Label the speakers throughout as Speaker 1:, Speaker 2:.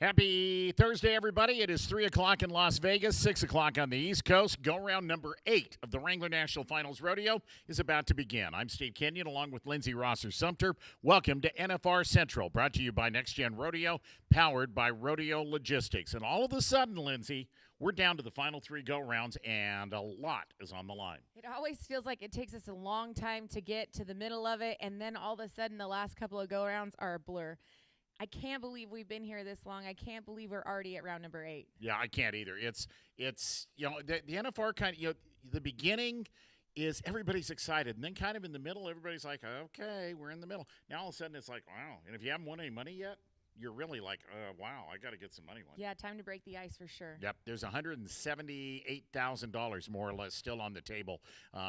Speaker 1: Happy Thursday, everybody. It is 3 o'clock in Las Vegas, 6 o'clock on the East Coast. Go round number 8 of the Wrangler National Finals Rodeo is about to begin. I'm Steve Kenyon along with Lindsey Rosser-Sumter. Welcome to NFR Central, brought to you by Next Gen Rodeo, powered by Rodeo Logistics. And all of a sudden, Lindsey, we're down to the final 3 go-rounds, and a lot is on the line.
Speaker 2: It always feels like it takes us a long time to get to the middle of it, and then all of a sudden the last couple of go-rounds are a blur. I can't believe we've been here this long. I can't believe we're already at round number 8.
Speaker 1: Yeah, I can't either. It's the NFR kind of, the beginning is everybody's excited, and then kind of in the middle, everybody's like, okay, we're in the middle. Now all of a sudden it's like, wow. And if you haven't won any money yet, you're really like, wow, I got to get some money won.
Speaker 2: Yeah, time to break the ice for sure.
Speaker 1: Yep, there's $178,000 more or less still on the table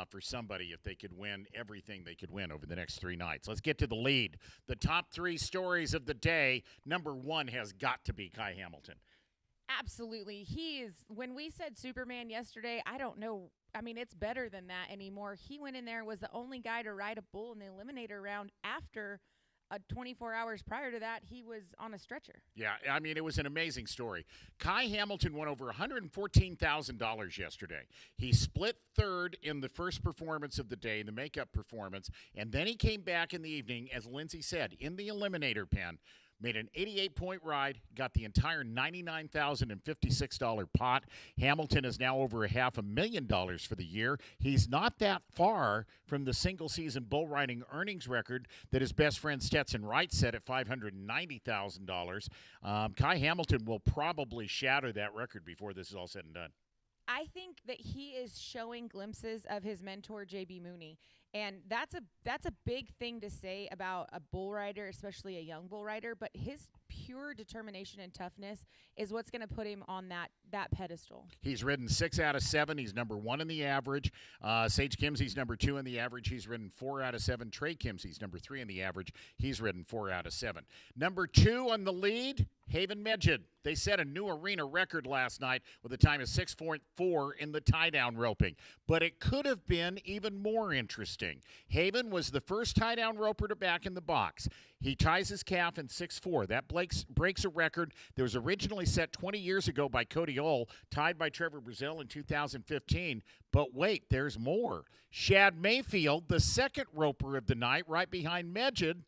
Speaker 1: for somebody if they could win everything they could win over the next 3 nights. Let's get to the lead. The top 3 stories of the day. Number 1 has got to be Kai Hamilton.
Speaker 2: Absolutely. He is, when we said Superman yesterday, I don't know. I mean, it's better than that anymore. He went in there and was the only guy to ride a bull in the eliminator round after 24 hours prior to that, he was on a stretcher.
Speaker 1: Yeah, I mean, it was an amazing story. Kai Hamilton won over $114,000 yesterday. He split third in the first performance of the day, the makeup performance, and then he came back in the evening, as Lindsey said, in the eliminator pen, made an 88-point ride, got the entire $99,056 pot. Hamilton is now over $500,000 for the year. He's not that far from the single-season bull riding earnings record that his best friend Stetson Wright set at $590,000. Kai Hamilton will probably shatter that record before this is all said and done.
Speaker 2: I think that he is showing glimpses of his mentor, J.B. Mooney. And that's a big thing to say about a bull rider, especially a young bull rider. But his pure determination and toughness is what's going to put him on that pedestal.
Speaker 1: He's ridden 6 out of 7. He's number 1 in the average. Sage Kimsey's number 2 in the average. He's ridden 4 out of 7. Trey Kimsey's number 3 in the average. He's ridden 4 out of 7. Number 2 on the lead, Haven Medjid. They set a new arena record last night with a time of 6.4 in the tie-down roping. But it could have been even more interesting. Haven was the first tie-down roper to back in the box. He ties his calf in 6.4. That breaks a record that was originally set 20 years ago by Cody Ohl, tied by Trevor Brazil in 2015. But wait, there's more. Shad Mayfield, the second roper of the night, right behind Medjid,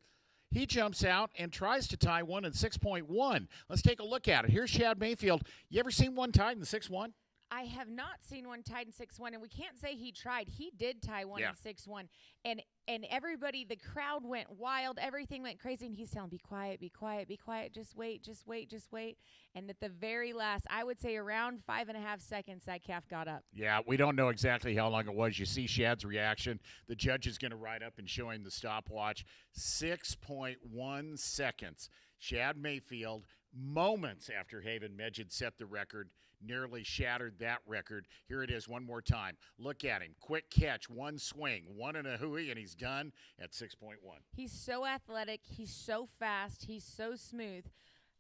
Speaker 1: he jumps out and tries to tie one in 6.1. Let's take a look at it. Here's Shad Mayfield. You ever seen one tied in 6.1?
Speaker 2: I have not seen one tied in 6-1, and we can't say he tried. He did tie one in 6-1, and everybody, the crowd went wild. Everything went crazy, and he's telling, be quiet, be quiet, be quiet. Just wait, just wait, just wait. And at the very last, I would say around 5.5 seconds, that calf got up.
Speaker 1: Yeah, we don't know exactly how long it was. You see Shad's reaction. The judge is going to write up and show him the stopwatch. 6.1 seconds. Shad Mayfield, moments after Haven Medjid set the record, nearly shattered that record. Here it is one more time. Look at him. Quick catch, one swing, one and a hooey, and he's done at 6.1.
Speaker 2: He's so athletic. He's so fast. He's so smooth.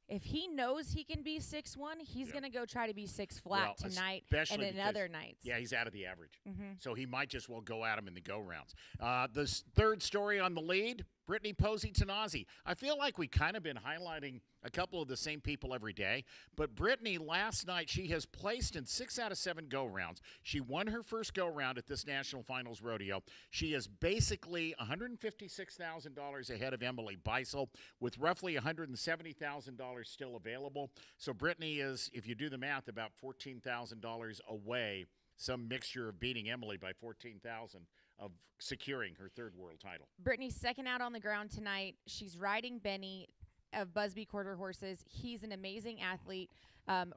Speaker 2: If he knows he can be 6-1, he's going to go try to be 6 flat tonight and in other nights.
Speaker 1: Yeah, he's out of the average. So he might just well go at him in the go-rounds. The third story on the lead, Brittany Posey Tanazi. I feel like we kind of been highlighting a couple of the same people every day, but Brittany last night, she has placed in 6 out of 7 go-rounds. She won her first go-round at this National Finals Rodeo. She is basically $156,000 ahead of Emily Beisel with roughly $170,000 still available. So Brittany is, if you do the math, about $14,000 away, some mixture of beating Emily by $14,000 of securing her third world title.
Speaker 2: Brittany's second out on the ground tonight. She's riding Benny of Busby Quarter Horses. He's an amazing athlete.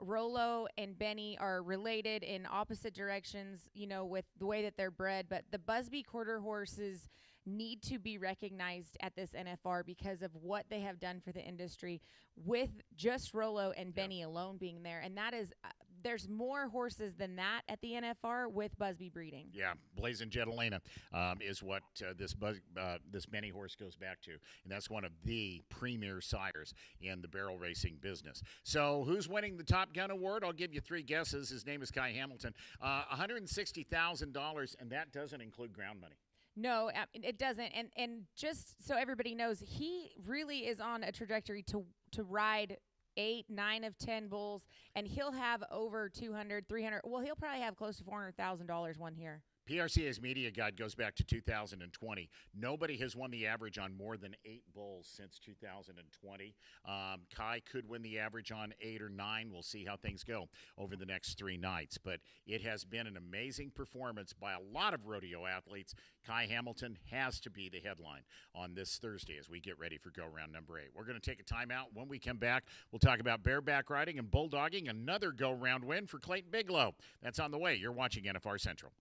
Speaker 2: Rolo and Benny are related in opposite directions, you know, with the way that they're bred. But the Busby Quarter Horses need to be recognized at this NFR because of what they have done for the industry with just Rolo and Benny alone being there. And that is there's more horses than that at the NFR with Busby breeding.
Speaker 1: Yeah, Blazing Jetalena is what this Benny horse goes back to. And that's one of the premier sires in the barrel racing business. So who's winning the Top Gun Award? I'll give you 3 guesses. His name is Kai Hamilton. $160,000, and that doesn't include ground money.
Speaker 2: No, it doesn't. And just so everybody knows, he really is on a trajectory to ride 8, 9 of 10 bulls, and he'll have over 200, 300. Well, he'll probably have close to $400,000 one here.
Speaker 1: PRCA's media guide goes back to 2020. Nobody has won the average on more than 8 bulls since 2020. Kai could win the average on 8 or 9. We'll see how things go over the next 3 nights. But it has been an amazing performance by a lot of rodeo athletes. Kai Hamilton has to be the headline on this Thursday as we get ready for go-round number 8. We're going to take a timeout. When we come back, we'll talk about bareback riding and bulldogging, another go-round win for Clayton Bigelow. That's on the way. You're watching NFR Central.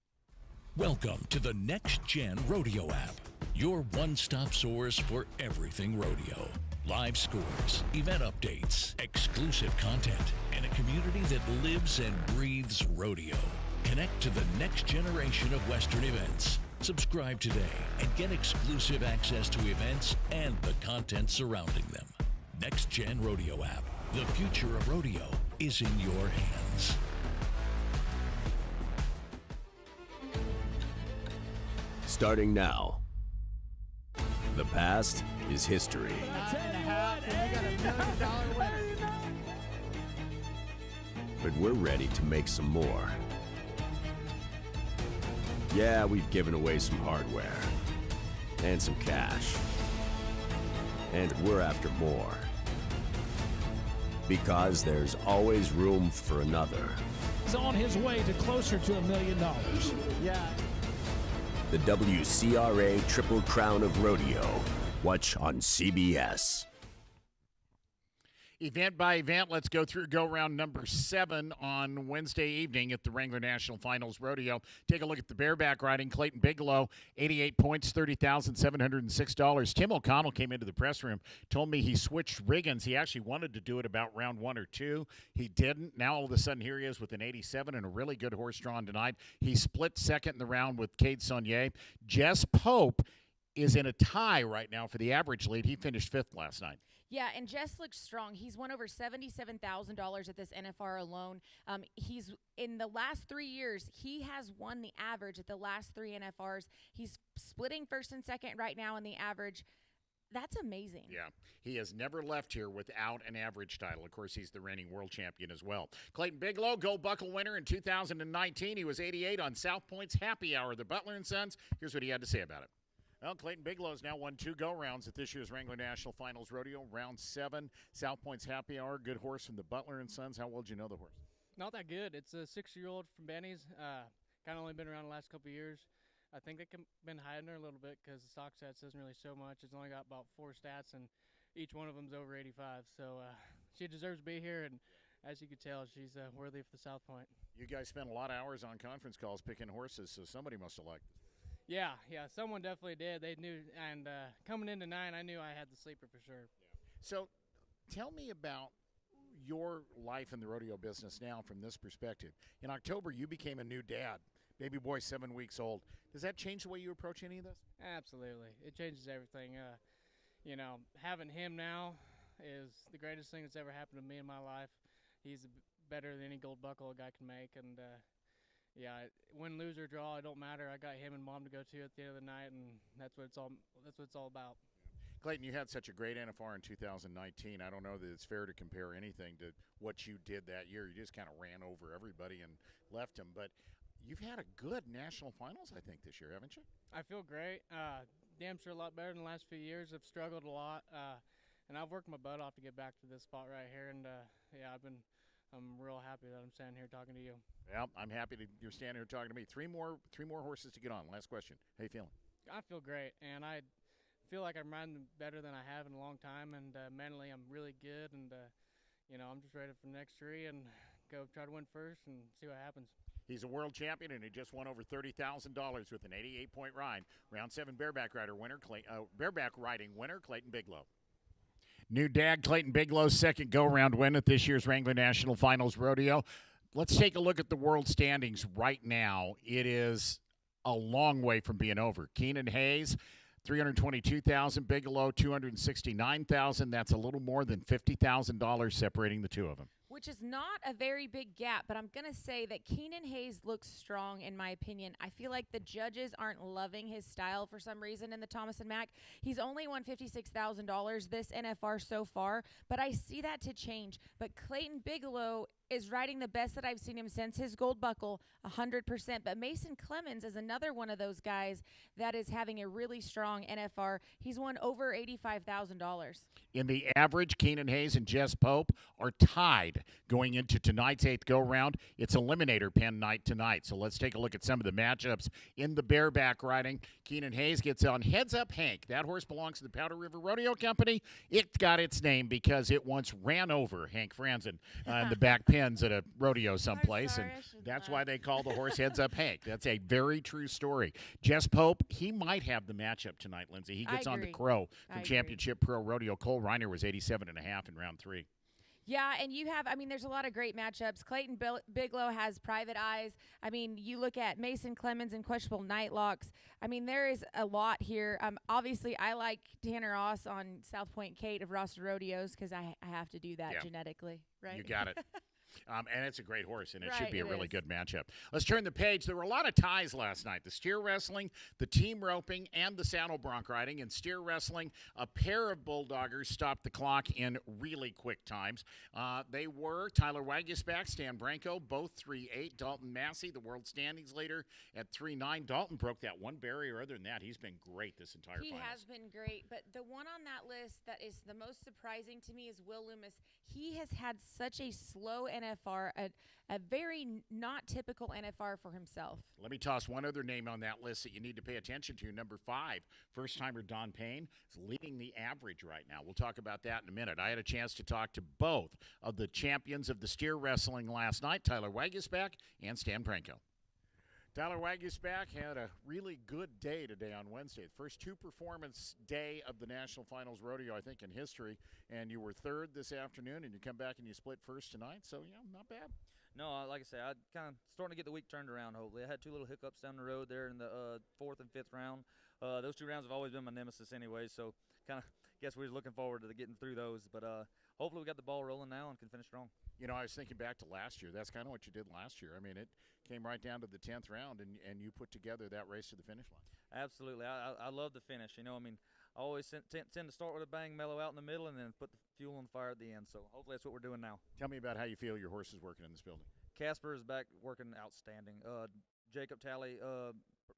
Speaker 3: Welcome to the Next Gen Rodeo app, your one-stop source for everything rodeo. Live scores, event updates, exclusive content, and a community that lives and breathes rodeo. Connect to the next generation of Western events. Subscribe today and get exclusive access to events and the content surrounding them. Next Gen Rodeo app. The future of rodeo is in your hands.
Speaker 4: Starting now. The past is history. But we're ready to make some more. Yeah, we've given away some hardware and some cash. And we're after more. Because there's always room for another.
Speaker 5: He's on his way to closer to $1 million.
Speaker 6: Yeah.
Speaker 4: The WCRA Triple Crown of Rodeo. Watch on CBS.
Speaker 1: Event by event, let's go through go-round number 7 on Wednesday evening at the Wrangler National Finals Rodeo. Take a look at the bareback riding. Clayton Bigelow, 88 points, $30,706. Tim O'Connell came into the press room, told me he switched riggins. He actually wanted to do it about round 1 or 2. He didn't. Now all of a sudden here he is with an 87 and a really good horse drawn tonight. He split second in the round with Cade Saunier. Jess Pope is in a tie right now for the average lead. He finished 5th last night.
Speaker 2: Yeah, and Jess looks strong. He's won over $77,000 at this NFR alone. He's in the last 3 years, he has won the average at the last 3 NFRs. He's splitting first and second right now in the average. That's amazing.
Speaker 1: Yeah, he has never left here without an average title. Of course, he's the reigning world champion as well. Clayton Bigelow, Gold Buckle winner in 2019. He was 88 on South Point's Happy Hour, the Butler & Sons. Here's what he had to say about it. Well, Clayton Bigelow's now won 2 go-rounds at this year's Wrangler National Finals Rodeo. Round 7, South Point's Happy Hour, good horse from the Butler & Sons. How well did you know the horse?
Speaker 6: Not that good. It's a 6-year-old from Benny's. Kind of only been around the last couple of years. I think they've been hiding her a little bit because the stock stats doesn't really show much. It's only got about 4 stats, and each one of them's over 85. So she deserves to be here, and as you can tell, she's worthy for the South Point.
Speaker 1: You guys spent a lot of hours on conference calls picking horses, so somebody must have liked it.
Speaker 6: Yeah, someone definitely did. They knew, and coming into 9, I knew I had the sleeper for sure.
Speaker 1: Yeah. So tell me about your life in the rodeo business now from this perspective. In October, you became a new dad, baby boy 7 weeks old. Does that change the way you approach any of this?
Speaker 6: Absolutely. It changes everything. Having him now is the greatest thing that's ever happened to me in my life. He's better than any gold buckle a guy can make, and win, lose, or draw, it don't matter. I got him and Mom to go to at the end of the night, and that's what it's all about.
Speaker 1: Clayton, you had such a great NFR in 2019. I don't know that it's fair to compare anything to what you did that year. You just kind of ran over everybody and left them. But you've had a good national finals, I think, this year, haven't you? I
Speaker 6: feel great. Damn sure a lot better than the last few years. I've struggled a lot, and I've worked my butt off to get back to this spot right here. And I'm real happy that I'm standing here talking to you.
Speaker 1: Well, I'm happy that you're standing here talking to me. Three more horses to get on. Last question. How you feeling?
Speaker 6: I feel great, and I feel like I'm riding better than I have in a long time, and mentally I'm really good, and I'm just ready for the next 3 and go try to win first and see what happens.
Speaker 1: He's a world champion, and he just won over $30,000 with an 88-point ride. Round 7 bareback riding winner, Clayton Bigelow. New dad, Clayton Bigelow's second go-round win at this year's Wrangler National Finals Rodeo. Let's take a look at the world standings right now. It is a long way from being over. Keenan Hayes, $322,000. Bigelow, $269,000. That's a little more than $50,000 separating the two of them.
Speaker 2: which is not a very big gap, but I'm going to say that Keenan Hayes looks strong in my opinion. I feel like the judges aren't loving his style for some reason in the Thomas and Mack. He's only won $56,000 this NFR so far, but I see that to change. But Clayton Bigelow is riding the best that I've seen him since his gold buckle, 100%. But Mason Clemens is another one of those guys that is having a really strong NFR. He's won over $85,000.
Speaker 1: In the average, Keenan Hayes and Jess Pope are tied going into tonight's 8th go-round. It's eliminator pen night tonight. So let's take a look at some of the matchups in the bareback riding. Keenan Hayes gets on Heads Up Hank. That horse belongs to the Powder River Rodeo Company. It got its name because it once ran over Hank Franzen in the back pens at a rodeo someplace, and that's why they call the horse Heads Up Hank. That's a very true story. Jess Pope, he might have the matchup tonight, Lindsay. He gets on the Crow from Championship Pro Rodeo. Cole Reiner was 87.5 in round 3.
Speaker 2: Yeah, and you have, there's a lot of great matchups. Clayton Bigelow has Private Eyes. You look at Mason Clemens and Questionable Nightlocks. There is a lot here. Obviously, I like Tanner Ross on South Point Kate of Ross Rodeos because I have to do that genetically, right?
Speaker 1: You got it. And it's a great horse, and it should
Speaker 2: Right,
Speaker 1: be a
Speaker 2: it
Speaker 1: really
Speaker 2: is.
Speaker 1: good matchup. Let's turn the page. There were a lot of ties last night. The steer wrestling, the team roping, and the saddle bronc riding. In steer wrestling, a pair of bulldoggers stopped the clock in really quick times. They were Tyler Wagisback, Stan Branco, both 3.8. Dalton Massey, the world standings leader, at 3.9. Dalton broke that one barrier. Other than that, he's been great this entire
Speaker 2: He
Speaker 1: finals.
Speaker 2: has been great, but the one on that list that is the most surprising to me is Will Loomis. He has had such a slow NFR, a very not typical NFR for himself.
Speaker 1: Let me toss one other name on that list that you need to pay attention to. Number 5, first-timer Don Payne is leading the average right now. We'll talk about that in a minute. I had a chance to talk to both of the champions of the steer wrestling last night, Tyler Wagisback and Stan Branco. Tyler Wagisback had a really good day today on Wednesday. The first 2 performance day of the National Finals Rodeo, I think, in history. And you were 3rd this afternoon, and you come back and you split 1st tonight. So, yeah, not bad.
Speaker 7: No, like I say, I kind of starting to get the week turned around, hopefully. I had 2 little hiccups down the road there in the 4th and 5th round. Those 2 rounds have always been my nemesis anyway, so kind of guess we're looking forward to getting through those. But hopefully we got the ball rolling now and can finish strong.
Speaker 1: You know, I was thinking back to last year. That's kind of what you did last year. It came right down to the 10th round, and you put together that race to the finish line.
Speaker 7: Absolutely. I love the finish. I always tend to start with a bang, mellow out in the middle, and then put the fuel on the fire at the end. So hopefully that's what we're doing now.
Speaker 1: Tell me about how you feel your horse is working in this building.
Speaker 7: Casper is back working outstanding. Jacob Talley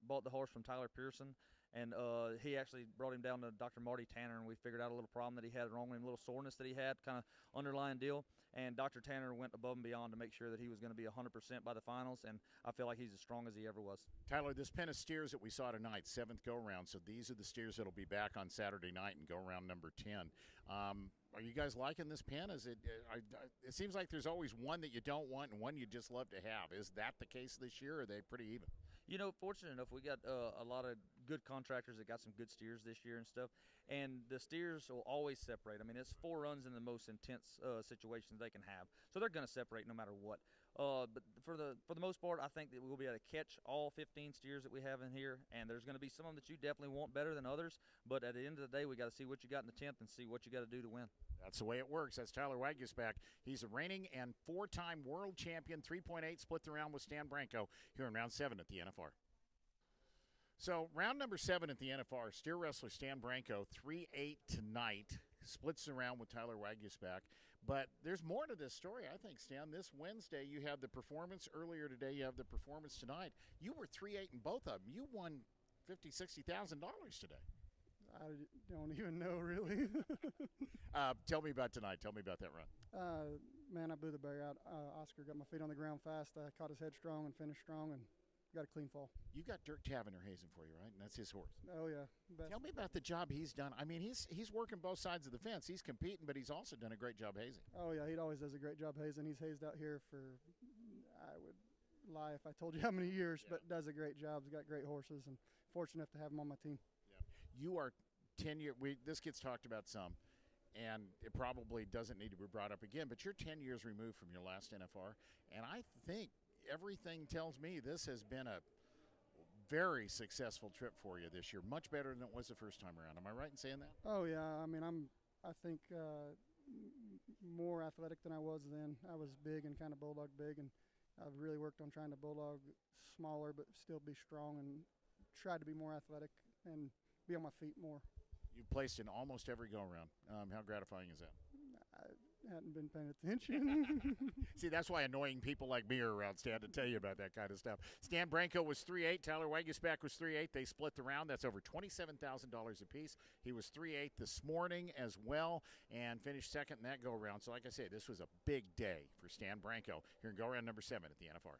Speaker 7: bought the horse from Tyler Pearson, and he actually brought him down to Dr. Marty Tanner, and we figured out a little problem that he had wrong with him, a little soreness that he had, kind of underlying deal. And Dr. Tanner went above and beyond to make sure that he was going to be 100% by the finals, and I feel like he's as strong as he ever was.
Speaker 1: Tyler, this pen of steers that we saw tonight, 7th go-round, so these are the steers that will be back on Saturday night and go-round number 10. Are you guys liking this pen? It seems like there's always one that you don't want and one you just love to have. Is that the case this year, or are they pretty even?
Speaker 7: Fortunate enough, we got a lot of good contractors that got some good steers this year and stuff. And the steers will always separate. It's 4 runs in the most intense situations they can have, so they're going to separate no matter what. But for the most part, I think that we'll be able to catch all 15 steers that we have in here, and there's going to be some of them that you definitely want better than others. But at the end of the day, we got to see what you got in the 10th and see what you got to do to win.
Speaker 1: That's the way it works. That's Tyler Wagisback. He's a reigning and 4-time world champion, 3.8 split the round with Stan Branco here in round 7 at the NFR. So round number 7 at the NFR, steer wrestler Stan Branco, 3.8 tonight, splits the round with Tyler Wagisback. But there's more to this story, I think, Stan. This Wednesday, you have the performance. Earlier today, you have the performance tonight. You were 3.8 in both of them. You won $50,000, $60,000 today.
Speaker 8: I don't even know, really.
Speaker 1: Tell me about tonight. Tell me about that run.
Speaker 8: Man, I blew the barrier out. Oscar got my feet on the ground fast. I caught his head strong and finished strong and got a clean fall.
Speaker 1: You got Dirk Tavener hazing for you, right? And that's his horse.
Speaker 8: Oh, yeah. Best.
Speaker 1: Tell me about the job he's done. He's working both sides of the fence. He's competing, but he's also done a great job hazing.
Speaker 8: Oh, yeah. He always does a great job hazing. He's hazed out here for, I would lie if I told you how many years, but does a great job. He's got great horses and fortunate enough to have him on my team.
Speaker 1: Yeah. You are 10 years. This gets talked about some, and it probably doesn't need to be brought up again, but you're 10 years removed from your last NFR, and I think everything tells me this has been a very successful trip for you this year, much better than it was the first time around. Am I right in saying that?
Speaker 8: Oh, yeah. I think more athletic than I was then. I was big and kind of bulldog big, and I've really worked on trying to bulldog smaller but still be strong and tried to be more athletic and be on my feet more.
Speaker 1: You've placed in almost every go-around. How gratifying is that?
Speaker 8: I hadn't been paying attention.
Speaker 1: See, that's why annoying people like me are around, Stan, to tell you about that kind of stuff. Stan Branco was 3'8", Tyler Waguespack was 3'8". They split the round. That's over $27,000 apiece. He was 3'8" this morning as well and finished second in that go-around. So, like I say, this was a big day for Stan Branco here in go-around number 7 at the NFR.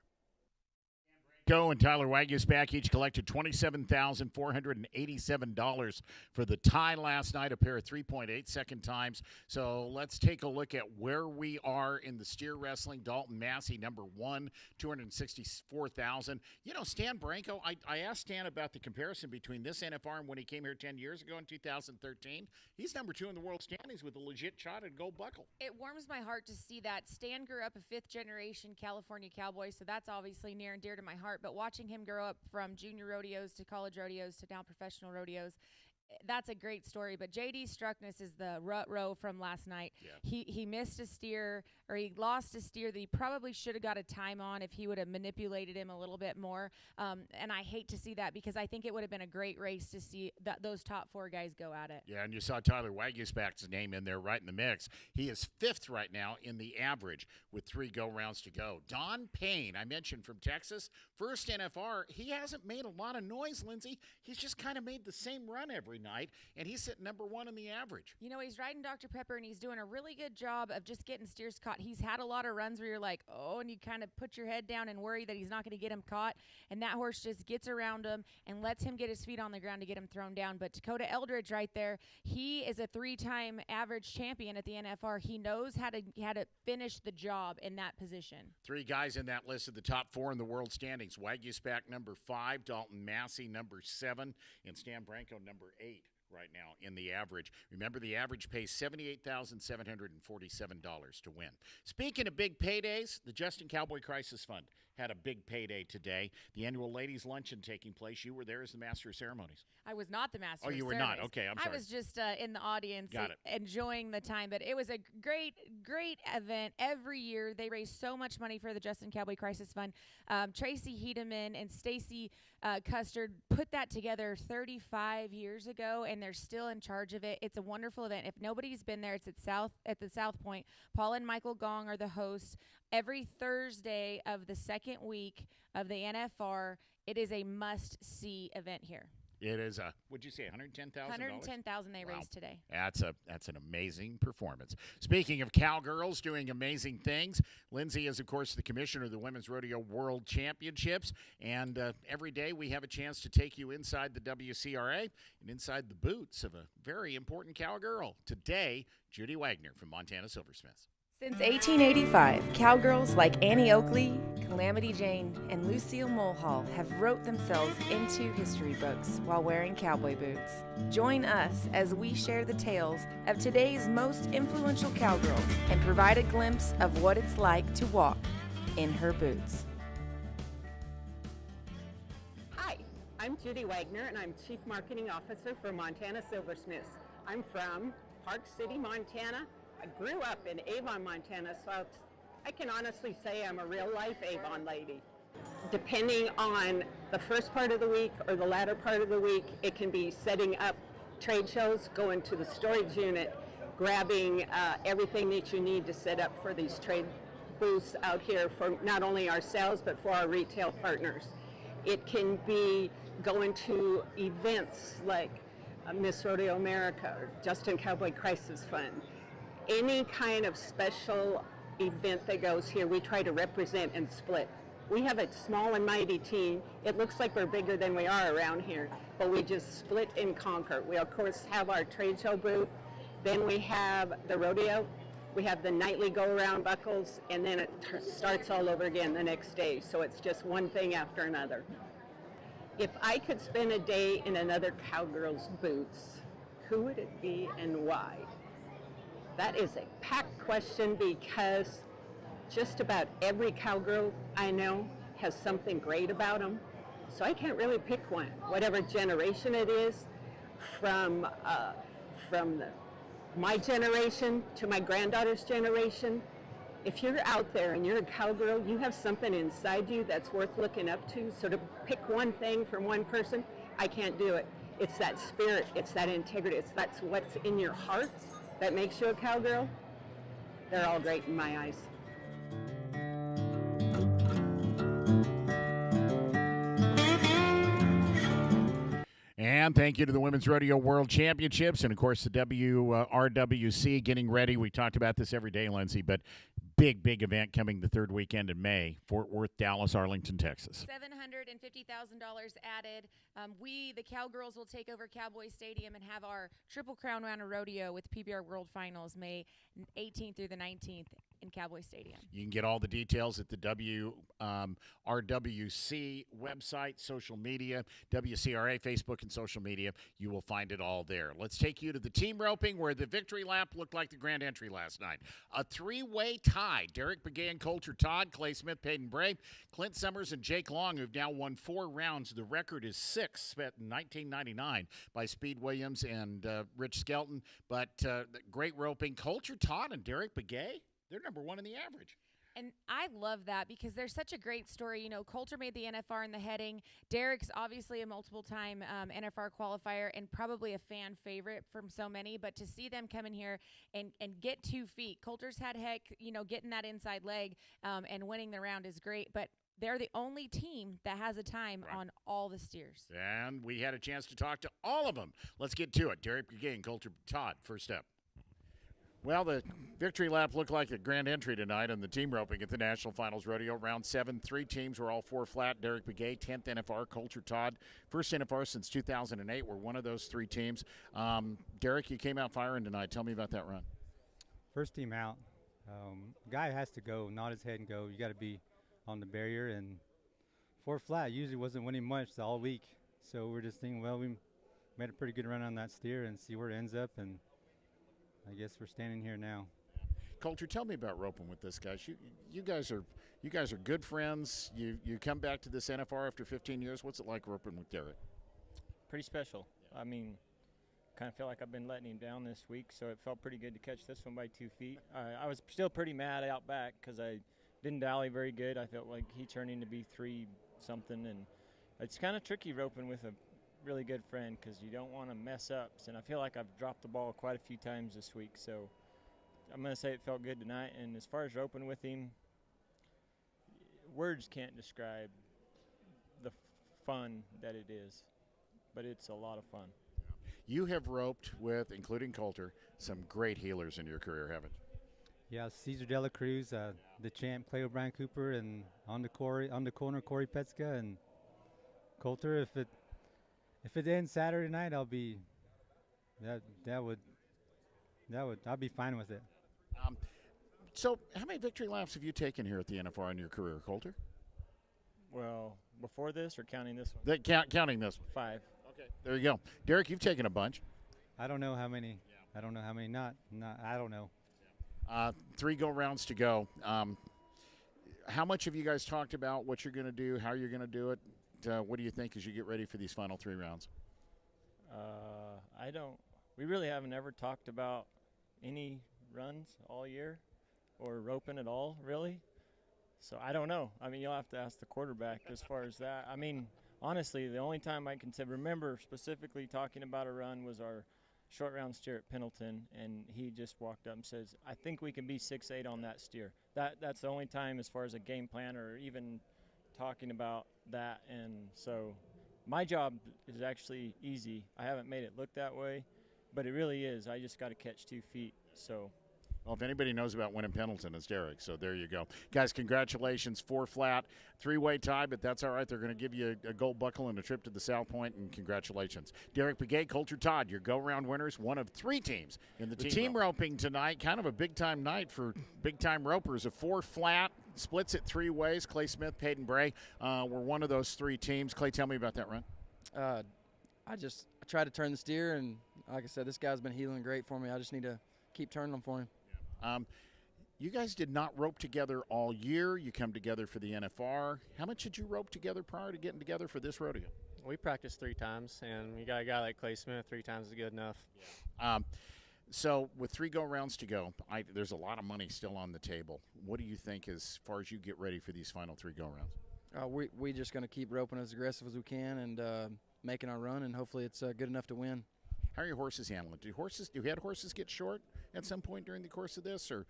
Speaker 1: Go and Tyler Waguespack each collected $27,487 for the tie last night, a pair of 3.8-second times. So let's take a look at where we are in the steer wrestling. Dalton Massey, number 1, $264,000. You know, Stan Branco, I asked Stan about the comparison between this NFR and when he came here 10 years ago in 2013. He's number 2 in the world standings with a legit shot at gold buckle.
Speaker 2: It warms my heart to see that. Stan grew up a fifth-generation California cowboy, so that's obviously near and dear to my heart. But watching him grow up from junior rodeos to college rodeos to now professional rodeos, that's a great story. But J.D. Struckness is the rut row from last night.
Speaker 1: Yeah.
Speaker 2: He missed a steer, or he lost a steer that he probably should have got a time on if he would have manipulated him a little bit more. And I hate to see that because I think it would have been a great race to see those top 4 guys go at it.
Speaker 1: Yeah, and you saw Tyler Waguespack's name in there right in the mix. He is 5th right now in the average with 3 go-rounds to go. Don Payne, I mentioned from Texas, first NFR. He hasn't made a lot of noise, Lindsay. He's just kind of made the same run every night, and he's sitting number 1 in the average.
Speaker 2: You know, he's riding Dr. Pepper, and he's doing a really good job of just getting steers caught. He's had a lot of runs where you're like, oh, and you kind of put your head down and worry that he's not going to get him caught, and that horse just gets around him and lets him get his feet on the ground to get him thrown down. But Dakota Eldridge right there, he is a 3-time average champion at the NFR. He knows how to finish the job in that position. 3
Speaker 1: guys in that list of the top 4 in the world standings. Waguespack number 5, Dalton Massey number 7, and Stan Branco number 8. Right now in the average. Remember, the average pays $78,747 to win. Speaking of big paydays, the Justin Cowboy Crisis Fund had a big payday today. The annual ladies' luncheon taking place. You were there as the master of ceremonies.
Speaker 2: I was not the master.
Speaker 1: Oh, you
Speaker 2: of
Speaker 1: were
Speaker 2: ceremonies.
Speaker 1: not. Okay, I'm sorry.
Speaker 2: I was just in the audience,
Speaker 1: Got it.
Speaker 2: enjoying the time. But it was a great event. Every year they raise so much money for the Justin Cowboy Crisis Fund. Tracy Hedeman and Stacy Custard put that together 35 years ago, and they're still in charge of it. It's a wonderful event. If nobody's been there, it's at the South Point. Paul and Michael Gong are the hosts. Every Thursday of the second week of the NFR, it is a must-see event here.
Speaker 1: It is what'd you say, $110,000?
Speaker 2: $110,000 they raised today.
Speaker 1: That's an amazing performance. Speaking of cowgirls doing amazing things, Lindsay is, of course, the commissioner of the Women's Rodeo World Championships, and every day we have a chance to take you inside the WCRA and inside the boots of a very important cowgirl. Today, Judy Wagner from Montana Silversmiths.
Speaker 9: Since 1885, cowgirls like Annie Oakley, Calamity Jane, and Lucille Mulhall have wrote themselves into history books while wearing cowboy boots. Join us as we share the tales of today's most influential cowgirls and provide a glimpse of what it's like to walk in her boots.
Speaker 10: Hi, I'm Judy Wagner, and I'm Chief Marketing Officer for Montana Silversmiths. I'm from Park City, Montana. I grew up in Avon, Montana, so I can honestly say I'm a real-life Avon lady. Depending on the first part of the week or the latter part of the week, it can be setting up trade shows, going to the storage unit, grabbing everything that you need to set up for these trade booths out here for not only ourselves, but for our retail partners. It can be going to events like Miss Rodeo America or Justin Cowboy Crisis Fund. Any kind of special event that goes here, we try to represent and split. We have a small and mighty team. It looks like we're bigger than we are around here, but we just split and conquer. We, of course, have our trade show booth. Then we have the rodeo. We have the nightly go-around buckles, and then it starts all over again the next day. So it's just one thing after another. If I could spend a day in another cowgirl's boots, who would it be and why? That is a packed question because just about every cowgirl I know has something great about them. So I can't really pick one. Whatever generation it is, from the my generation to my granddaughter's generation, if you're out there and you're a cowgirl, you have something inside you that's worth looking up to. So to pick one thing from one person, I can't do it. It's that spirit, it's that integrity, that's what's in your heart that makes you a cowgirl. They're all great in my eyes.
Speaker 1: And thank you to the Women's Rodeo World Championships and, of course, the WRWC getting ready. We talked about this every day, Lindsay, but big event coming the third weekend in May, Fort Worth, Dallas, Arlington, Texas.
Speaker 2: $750,000 added. We, the Cowgirls, will take over Cowboy Stadium and have our Triple Crown Round of Rodeo with PBR World Finals May 18th through the 19th in Cowboy Stadium.
Speaker 1: You can get all the details at the WRWC website, social media, WCRA, Facebook, and social media. You will find it all there. Let's take you to the team roping where the victory lap looked like the grand entry last night. A three-way tie. Derek Begay and Coulter Todd, Clay Smith, Peyton Bray, Clint Summers, and Jake Long, who've now won 4 rounds. The record is 6, set in 1999 by Speed Williams and Rich Skelton. But great roping. Coulter Todd and Derek Begay, they're number 1 in the average.
Speaker 2: And I love that because there's such a great story. You know, Coulter made the NFR in the heading. Derek's obviously a multiple-time NFR qualifier and probably a fan favorite from so many. But to see them come in here and get 2 feet, Coulter's had getting that inside leg and winning the round is great. But they're the only team that has a time on all the steers.
Speaker 1: And we had a chance to talk to all of them. Let's get to it. Derek Begay and Coulter Todd, first up. Well, the victory lap looked like a grand entry tonight on the team roping at the National Finals Rodeo. Round 7, 3 teams were all 4 flat. Derek Begay, 10th NFR. Coulter Todd, first NFR since 2008. We're one of those 3 teams. Derek, you came out firing tonight. Tell me about that run.
Speaker 11: First team out. Guy has to go, nod his head and go. You got to be on the barrier. And 4 flat usually wasn't winning much all week. So we're just thinking, well, we made a pretty good run on that steer and see where it ends up. And I guess we're standing here now.
Speaker 1: Coulter, tell me about roping with this guys. You guys are good friends. You come back to this NFR after 15 years. What's it like roping with Derek?
Speaker 12: Pretty special. I mean, kind of feel like I've been letting him down this week, so it felt pretty good to catch this one by 2 feet. I was still pretty mad out back because I didn't dally very good. I felt like he turned into be 3-something, and it's kind of tricky roping with a really good friend because you don't want to mess up, and I feel like I've dropped the ball quite a few times this week, so I'm going to say it felt good tonight. And as far as roping with him, words can't describe the fun that it is, but it's a lot of fun.
Speaker 1: You have roped with, including Coulter, some great healers in your career, haven't you?
Speaker 11: Yeah, Cesar De La Cruz, the champ Clay O'Brien Cooper, and on the corner Corey Petska and Coulter. If it ends Saturday night, I'll be fine with it.
Speaker 1: So how many victory laps have you taken here at the NFR in your career, Coulter?
Speaker 12: Well, before this or counting this one?
Speaker 1: Counting this one.
Speaker 12: 5.
Speaker 1: Okay, there you go. Derek, you've taken a bunch.
Speaker 11: I don't know how many. Yeah. I don't know how many. I don't know.
Speaker 1: 3 go-rounds to go. How much have you guys talked about what you're going to do, how you're going to do it? What do you think as you get ready for these final 3 rounds?
Speaker 12: We really haven't ever talked about any runs all year or roping at all, really. So I don't know. I mean, you'll have to ask the quarterback as far as that. I mean, honestly, the only time I can remember specifically talking about a run was our short round steer at Pendleton, and he just walked up and says, I think we can be 6'8" on that steer. That's the only time as far as a game plan or even talking about that. And so my job is actually easy. I haven't made it look that way, but it really is. I just got to catch 2 feet. So
Speaker 1: well, if anybody knows about winning Pendleton, it's Derek. So there you go. Guys, congratulations. 4 flat, 3-way tie, but that's all right. They're going to give you a gold buckle and a trip to the South Point, and congratulations. Derek Begay, Coulter Todd, your go-round winners, one of 3 teams in the team roping tonight. Kind of a big-time night for big-time ropers. A 4 flat, splits it 3 ways. Clay Smith, Peyton Bray were one of those 3 teams. Clay, tell me about that run.
Speaker 13: I tried to turn the steer, and like I said, this guy's been healing great for me. I just need to keep turning them for him.
Speaker 1: You guys did not rope together all year. You come together for the NFR. How much did you rope together prior to getting together for this rodeo?
Speaker 14: We practiced 3 times, and you got a guy like Clay Smith, 3 times is good enough.
Speaker 1: So with 3 go-rounds to go, there's a lot of money still on the table. What do you think as far as you get ready for these final 3 go-rounds?
Speaker 13: We just going to keep roping as aggressive as we can and making our run, and hopefully it's good enough to win.
Speaker 1: How are your horses handling? Do you had horses get short at some point during the course of this, or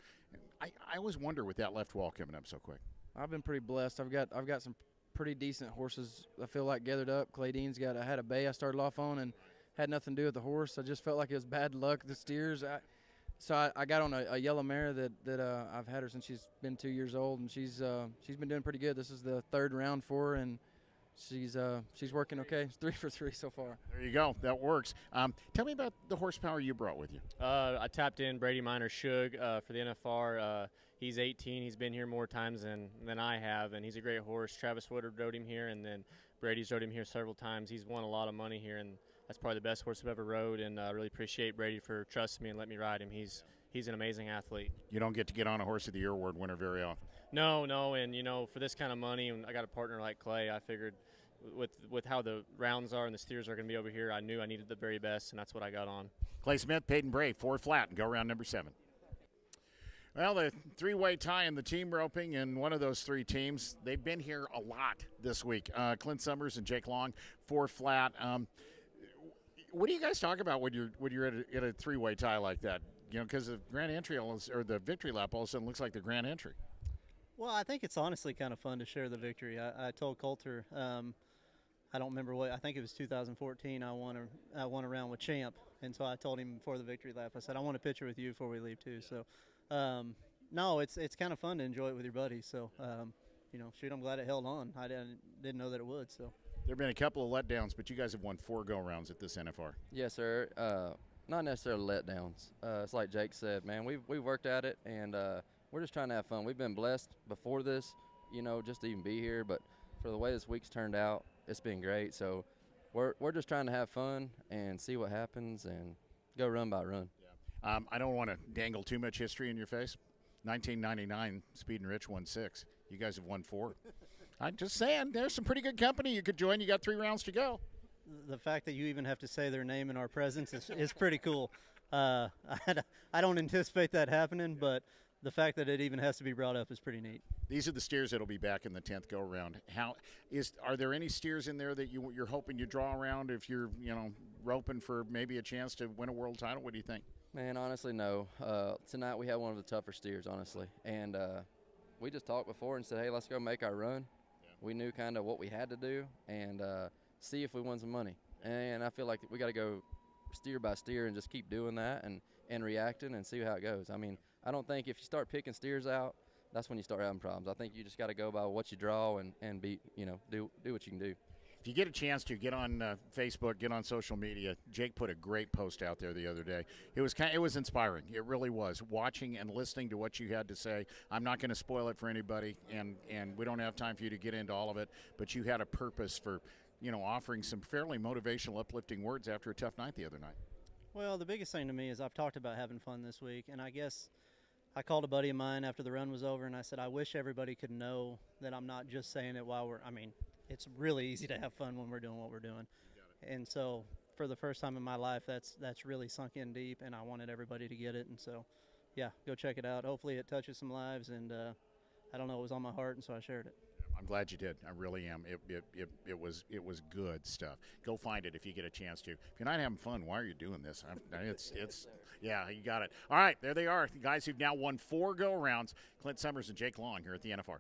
Speaker 1: I always wonder with that left wall coming up so quick.
Speaker 13: I've been pretty blessed. I've got some pretty decent horses. I feel like gathered up. Clay Dean's I had a bay I started off on and had nothing to do with the horse. I just felt like it was bad luck. The steers. So I got on a yellow mare that I've had her since she's been 2 years old, and she's been doing pretty good. This is the 3rd round for her, and she's working okay. It's 3 for 3 so far.
Speaker 1: There you go. That works. Tell me about the horsepower you brought with you.
Speaker 14: I tapped in Brady Minor Shug for the NFR. He's 18. He's been here more times than I have, and he's a great horse. Travis Woodard rode him here, and then Brady's rode him here several times. He's won a lot of money here, and that's probably the best horse I've ever rode, and I really appreciate Brady for trusting me and letting me ride him. He's an amazing athlete.
Speaker 1: You don't get to get on a Horse of the Year award winner very often.
Speaker 14: No, and for this kind of money, and I got a partner like Clay, I figured with how the rounds are and the steers are going to be over here, I knew I needed the very best, and that's what I got on.
Speaker 1: Clay Smith, Peyton Bray, 4 flat, and go round number 7. Well, the 3-way tie in the team roping, and one of those 3 teams, they've been here a lot this week. Clint Summers and Jake Long, 4 flat. What do you guys talk about when you're at a 3-way tie like that? Because the grand entry or the victory lap all of a sudden looks like the grand entry.
Speaker 15: Well, I think it's honestly kind of fun to share the victory. I told Coulter, I don't remember I think it was 2014. I won a round with Champ, and so I told him before the victory lap, I said I want a picture with you before we leave too. So, no, it's kind of fun to enjoy it with your buddies. So, shoot, I'm glad it held on. I didn't know that it would. So.
Speaker 1: There have been a couple of letdowns, but you guys have won 4 go-rounds at this NFR.
Speaker 13: Yes, sir. Not necessarily letdowns. It's like Jake said, man, we worked at it, and we're just trying to have fun. We've been blessed before this, just to even be here, but for the way this week's turned out, it's been great. So we're just trying to have fun and see what happens and go run by run.
Speaker 1: Yeah. I don't want to dangle too much history in your face. 1999, Speed and Rich won 6. You guys have won 4. I'm just saying, there's some pretty good company you could join. You got 3 rounds to go.
Speaker 15: The fact that you even have to say their name in our presence is pretty cool. I don't anticipate that happening, but the fact that it even has to be brought up is pretty neat.
Speaker 1: These are the steers that'll be back in the 10th go-round. Are there any steers in there that you're hoping you draw around if you're, roping for maybe a chance to win a world title? What do you think?
Speaker 13: Man, honestly, no. Tonight we had one of the tougher steers, honestly. And we just talked before and said, hey, let's go make our run. Yeah. We knew kind of what we had to do and see if we won some money. And I feel like we got to go steer by steer and just keep doing that and reacting and see how it goes. I mean, I don't think if you start picking steers out, that's when you start having problems. I think you just got to go by what you draw and be, do what you can do.
Speaker 1: If you get a chance to get on Facebook, get on social media, Jake put a great post out there the other day. It was inspiring. It really was. Watching and listening to what you had to say. I'm not going to spoil it for anybody, and we don't have time for you to get into all of it, but you had a purpose for, offering some fairly motivational, uplifting words after a tough night the other night.
Speaker 15: Well, the biggest thing to me is I've talked about having fun this week, and I guess I called a buddy of mine after the run was over, and I said, I wish everybody could know that I'm not just saying it while it's really easy to have fun when we're doing what we're doing. And so for the first time in my life, that's really sunk in deep, and I wanted everybody to get it. And so, yeah, go check it out. Hopefully it touches some lives, and I don't know, it was on my heart, and so I shared it.
Speaker 1: I'm glad you did. I really am. It was good stuff. Go find it if you get a chance to. If you're not having fun, why are you doing this? Yeah, you got it. All right, there they are, the guys who've now won 4 go-rounds. Clint Summers and Jake Long here at the NFR.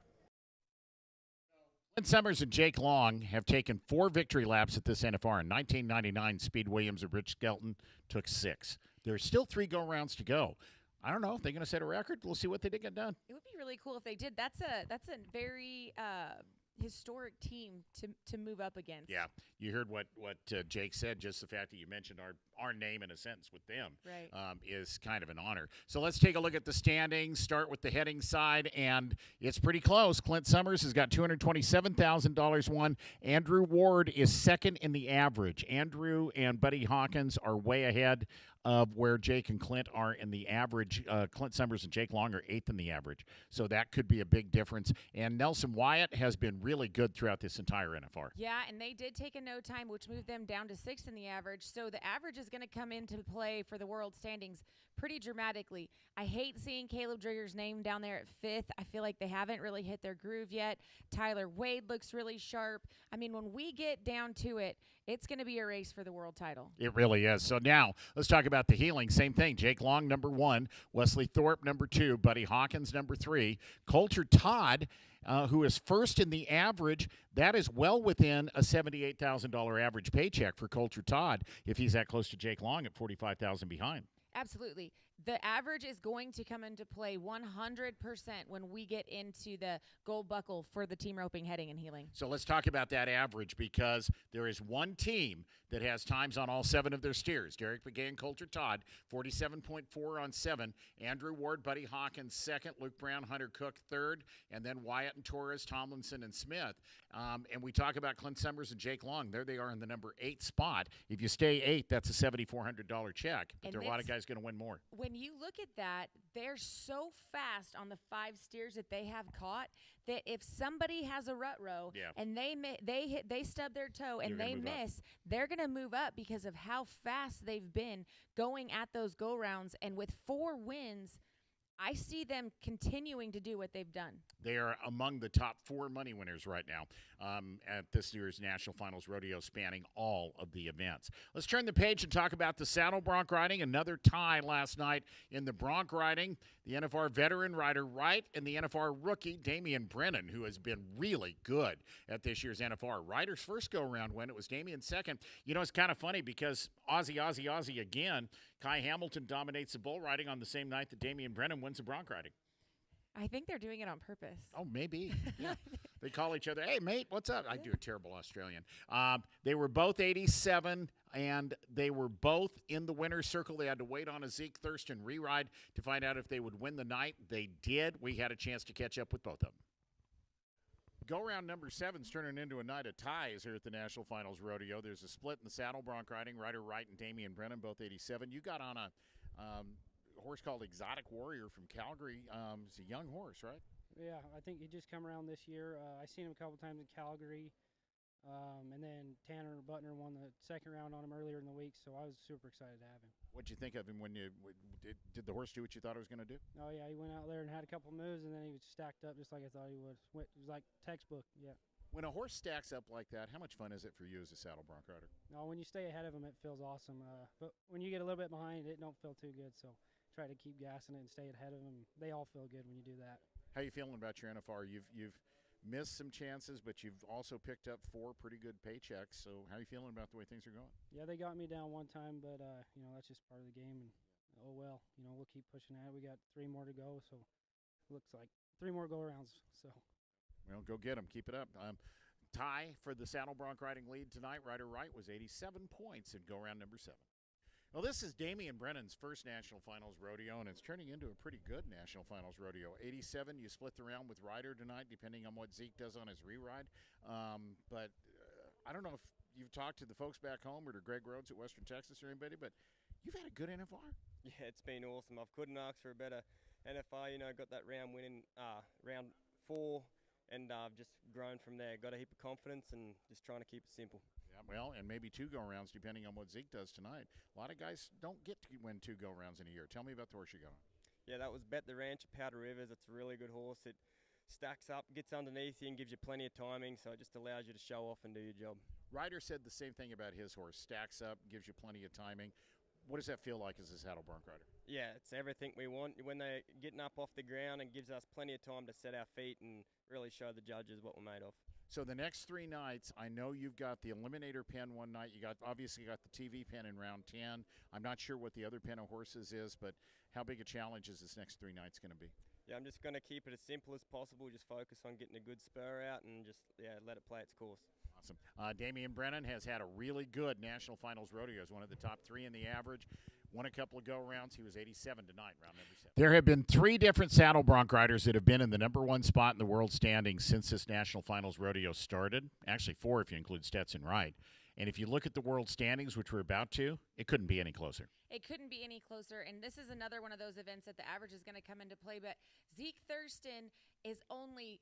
Speaker 1: Clint Summers and Jake Long have taken 4 victory laps at this NFR. In 1999, Speed Williams and Rich Skelton took 6. There's still 3 go-rounds to go. I don't know if they're going to set a record. We'll see what they get done.
Speaker 2: It would be really cool if they did. That's a very historic team to move up against.
Speaker 1: Yeah, you heard what Jake said. Just the fact that you mentioned our name in a sentence with them is kind of an honor. So let's take a look at the standings. Start with the heading side, and it's pretty close. Clint Summers has got $227,000 won. Andrew Ward is second in the average. Andrew and Buddy Hawkins are way ahead. of where Jake and Clint are in the average. Clint Summers and Jake Long are 8th in the average. So that could be a big difference. And Nelson Wyatt has been really good throughout this entire NFR.
Speaker 2: Yeah, and they did take a no time, which moved them down to 6th in the average. So the average is going to come into play for the world standings pretty dramatically. I hate seeing Caleb Drigger's name down there at 5th. I feel like they haven't really hit their groove yet. Tyler Wade looks really sharp. I mean, when we get down to it, it's going to be a race for the world title.
Speaker 1: It really is. So now let's talk about the healing. Same thing. Jake Long, number 1. Wesley Thorpe, number 2. Buddy Hawkins, number 3. Coulter Todd, who is 1st in the average. That is well within a $78,000 average paycheck for Coulter Todd if he's that close to Jake Long at $45,000 behind.
Speaker 2: Absolutely. The average is going to come into play 100% when we get into the gold buckle for the team roping, heading, and healing.
Speaker 1: So let's talk about that average, because there is one team that has times on all 7 of their steers. Derek Begay, Coulter Todd, 47.4 on 7. Andrew Ward, Buddy Hawkins, 2nd. Luke Brown, Hunter Cook, 3rd. And then Wyatt and Torres, Tomlinson, and Smith. And we talk about Clint Summers and Jake Long. There they are in the number 8 spot. If you stay 8, that's a $7,400 check. But there are a lot of guys going to win more.
Speaker 2: When you look at that, they're so fast on the 5 steers that they have caught that if somebody has a rut row and they stub their toe and they miss, they're going to move up because of how fast they've been going at those go rounds. And with 4 wins, I see them continuing to do what they've done.
Speaker 1: They are among the top 4 money winners right now at this year's National Finals Rodeo, spanning all of the events. Let's turn the page and talk about the saddle bronc riding. Another tie last night in the bronc riding. The NFR veteran rider Wright and the NFR rookie Damian Brennan, who has been really good at this year's NFR. Ryder's first go-around win. It was Damian's second. You know, it's kind of funny because Aussie again. Kai Hamilton dominates the bull riding on the same night that Damian Brennan wins the bronc riding.
Speaker 2: I think they're doing it on purpose.
Speaker 1: Oh, maybe. Yeah. They call each other, hey, mate, what's up? I do a terrible Australian. They were both 87, and they were both in the winner's circle. They had to wait on a Zeke Thurston re-ride to find out if they would win the night. They did. We had a chance to catch up with both of them. Go-round number 7's turning into a night of ties here at the National Finals Rodeo. There's a split in the saddle bronc riding. Ryder Wright and Damian Brennan, both 87. You got on a horse called Exotic Warrior from Calgary. It's a young horse, right?
Speaker 6: Yeah, I think he just come around this year. I seen him a couple times in Calgary, and then Tanner Butner won the second round on him earlier in the week, so I was super excited to have him.
Speaker 1: What'd you think of him when you did the horse do what you thought it was going to do?
Speaker 6: Oh yeah, he went out there and had a couple moves, and then he was stacked up just like I thought he would. It was like textbook, yeah.
Speaker 1: When a horse stacks up like that, how much fun is it for you as a saddle bronc rider?
Speaker 6: No, when you stay ahead of him, it feels awesome. But when you get a little bit behind, it don't feel too good. So try to keep gassing it and stay ahead of them. They all feel good when you do that.
Speaker 1: How you feeling about your NFR? You've missed some chances, but you've also picked up 4 pretty good paychecks. So how are you feeling about the way things are going?
Speaker 6: Yeah, they got me down one time, but you know, that's just part of the game. And oh well, you know, we'll keep pushing at it. We got 3 more to go, so looks like 3 more go arounds. So
Speaker 1: well, go get them. Keep it up. Tie for the saddle bronc riding lead tonight. Ryder Wright was 87 points in go round number 7. Well, this is Damian Brennan's first National Finals Rodeo, and it's turning into a pretty good National Finals Rodeo. 87, you split the round with Ryder tonight, depending on what Zeke does on his re-ride. But I don't know if you've talked to the folks back home or to Greg Rhodes at Western Texas or anybody, but you've had a good NFR.
Speaker 16: Yeah, it's been awesome. I couldn't ask for a better NFR. You know, got that round winning, round 4, and I've just grown from there. Got a heap of confidence and just trying to keep it simple.
Speaker 1: Yeah, well, and maybe 2 go-rounds depending on what Zeke does tonight. A lot of guys don't get to win 2 go-rounds in a year. Tell me about the horse you got on.
Speaker 16: Yeah, that was Bet the Ranch at Powder Rivers. It's a really good horse. It stacks up, gets underneath you, and gives you plenty of timing, so it just allows you to show off and do your job.
Speaker 1: Ryder said the same thing about his horse. Stacks up, gives you plenty of timing. What does that feel like as a saddle bronc rider?
Speaker 16: Yeah, it's everything we want. When they're getting up off the ground, and gives us plenty of time to set our feet and really show the judges what we're made of.
Speaker 1: So the next 3 nights, I know you've got the Eliminator pen one night. You obviously got the TV pen in round 10. I'm not sure what the other pen of horses is, but how big a challenge is this next 3 nights going to be?
Speaker 16: Yeah, I'm just going to keep it as simple as possible. Just focus on getting a good spur out and just let it play its course.
Speaker 1: Awesome. Damian Brennan has had a really good National Finals Rodeo. He's one of the top 3 in the average. Won a couple of go-rounds. He was 87 tonight, round number 7. There have been 3 different saddle bronc riders that have been in the number 1 spot in the world standings since this National Finals Rodeo started. Actually, 4 if you include Stetson Wright. And if you look at the world standings, which we're about to, it couldn't be any closer.
Speaker 2: It couldn't be any closer, and this is another one of those events that the average is going to come into play, but Zeke Thurston is only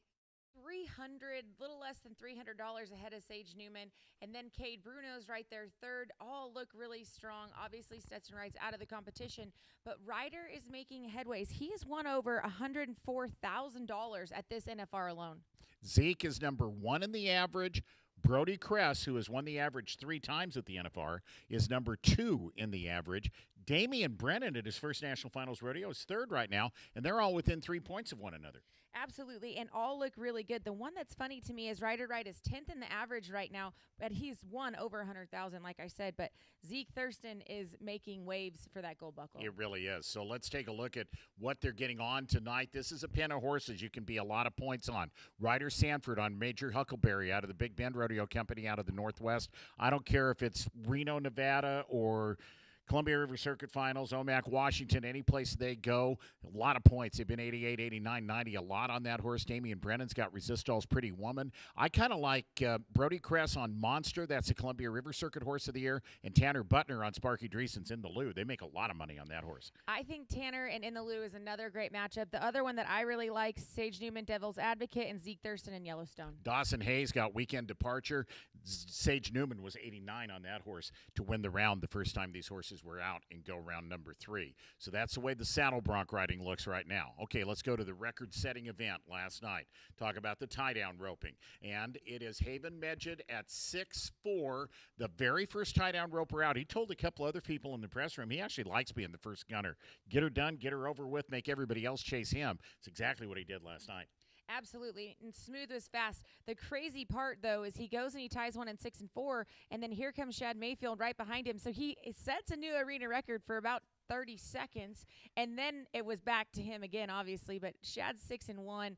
Speaker 2: little less than $300 ahead of Sage Newman, and then Cade Bruno's right there third. All look really strong. Obviously, Stetson Wright's out of the competition, but Ryder is making headways. He's won over $104,000 at this NFR alone.
Speaker 1: Zeke is number 1 in the average. Brody Kress, who has won the average 3 times at the NFR, is number 2 in the average. Damian Brennan at his first National Finals rodeo is 3rd right now, and they're all within 3 points of one another.
Speaker 2: Absolutely, and all look really good. The one that's funny to me is Ryder Wright is 10th in the average right now, but he's won over 100,000, like I said. But Zeke Thurston is making waves for that gold buckle.
Speaker 1: It really is. So let's take a look at what they're getting on tonight. This is a pen of horses you can be a lot of points on. Ryder Sanford on Major Huckleberry out of the Big Bend Rodeo Company out of the Northwest. I don't care if it's Reno, Nevada, or Columbia River Circuit Finals, Omak, Washington, any place they go, a lot of points. They've been 88, 89, 90, a lot on that horse. Damian Brennan's got Resistol's Pretty Woman. I kind of like Brody Kress on Monster. That's the Columbia River Circuit Horse of the Year. And Tanner Butner on Sparky Dreesen's In the Lou. They make a lot of money on that horse.
Speaker 2: I think Tanner and In the Lou is another great matchup. The other one that I really like, Sage Newman, Devil's Advocate, and Zeke Thurston in Yellowstone.
Speaker 1: Dawson Hayes got Weekend Departure. Sage Newman was 89 on that horse to win the round the first time these horses were out and go round number 3. So that's the way the saddle bronc riding looks right now. Okay, let's go to the record-setting event last night. Talk about the tie-down roping. And it is Haven Medjid at 6'4", the very first tie-down roper out. He told a couple other people in the press room he actually likes being the first gunner. Get her done, get her over with, make everybody else chase him. It's exactly what he did last night.
Speaker 2: Absolutely, and Smooth was fast. The crazy part, though, is he goes and he ties one in 6 and 4, and then here comes Shad Mayfield right behind him. So he sets a new arena record for about 30 seconds, and then it was back to him again, obviously. But Shad's 6 and 1.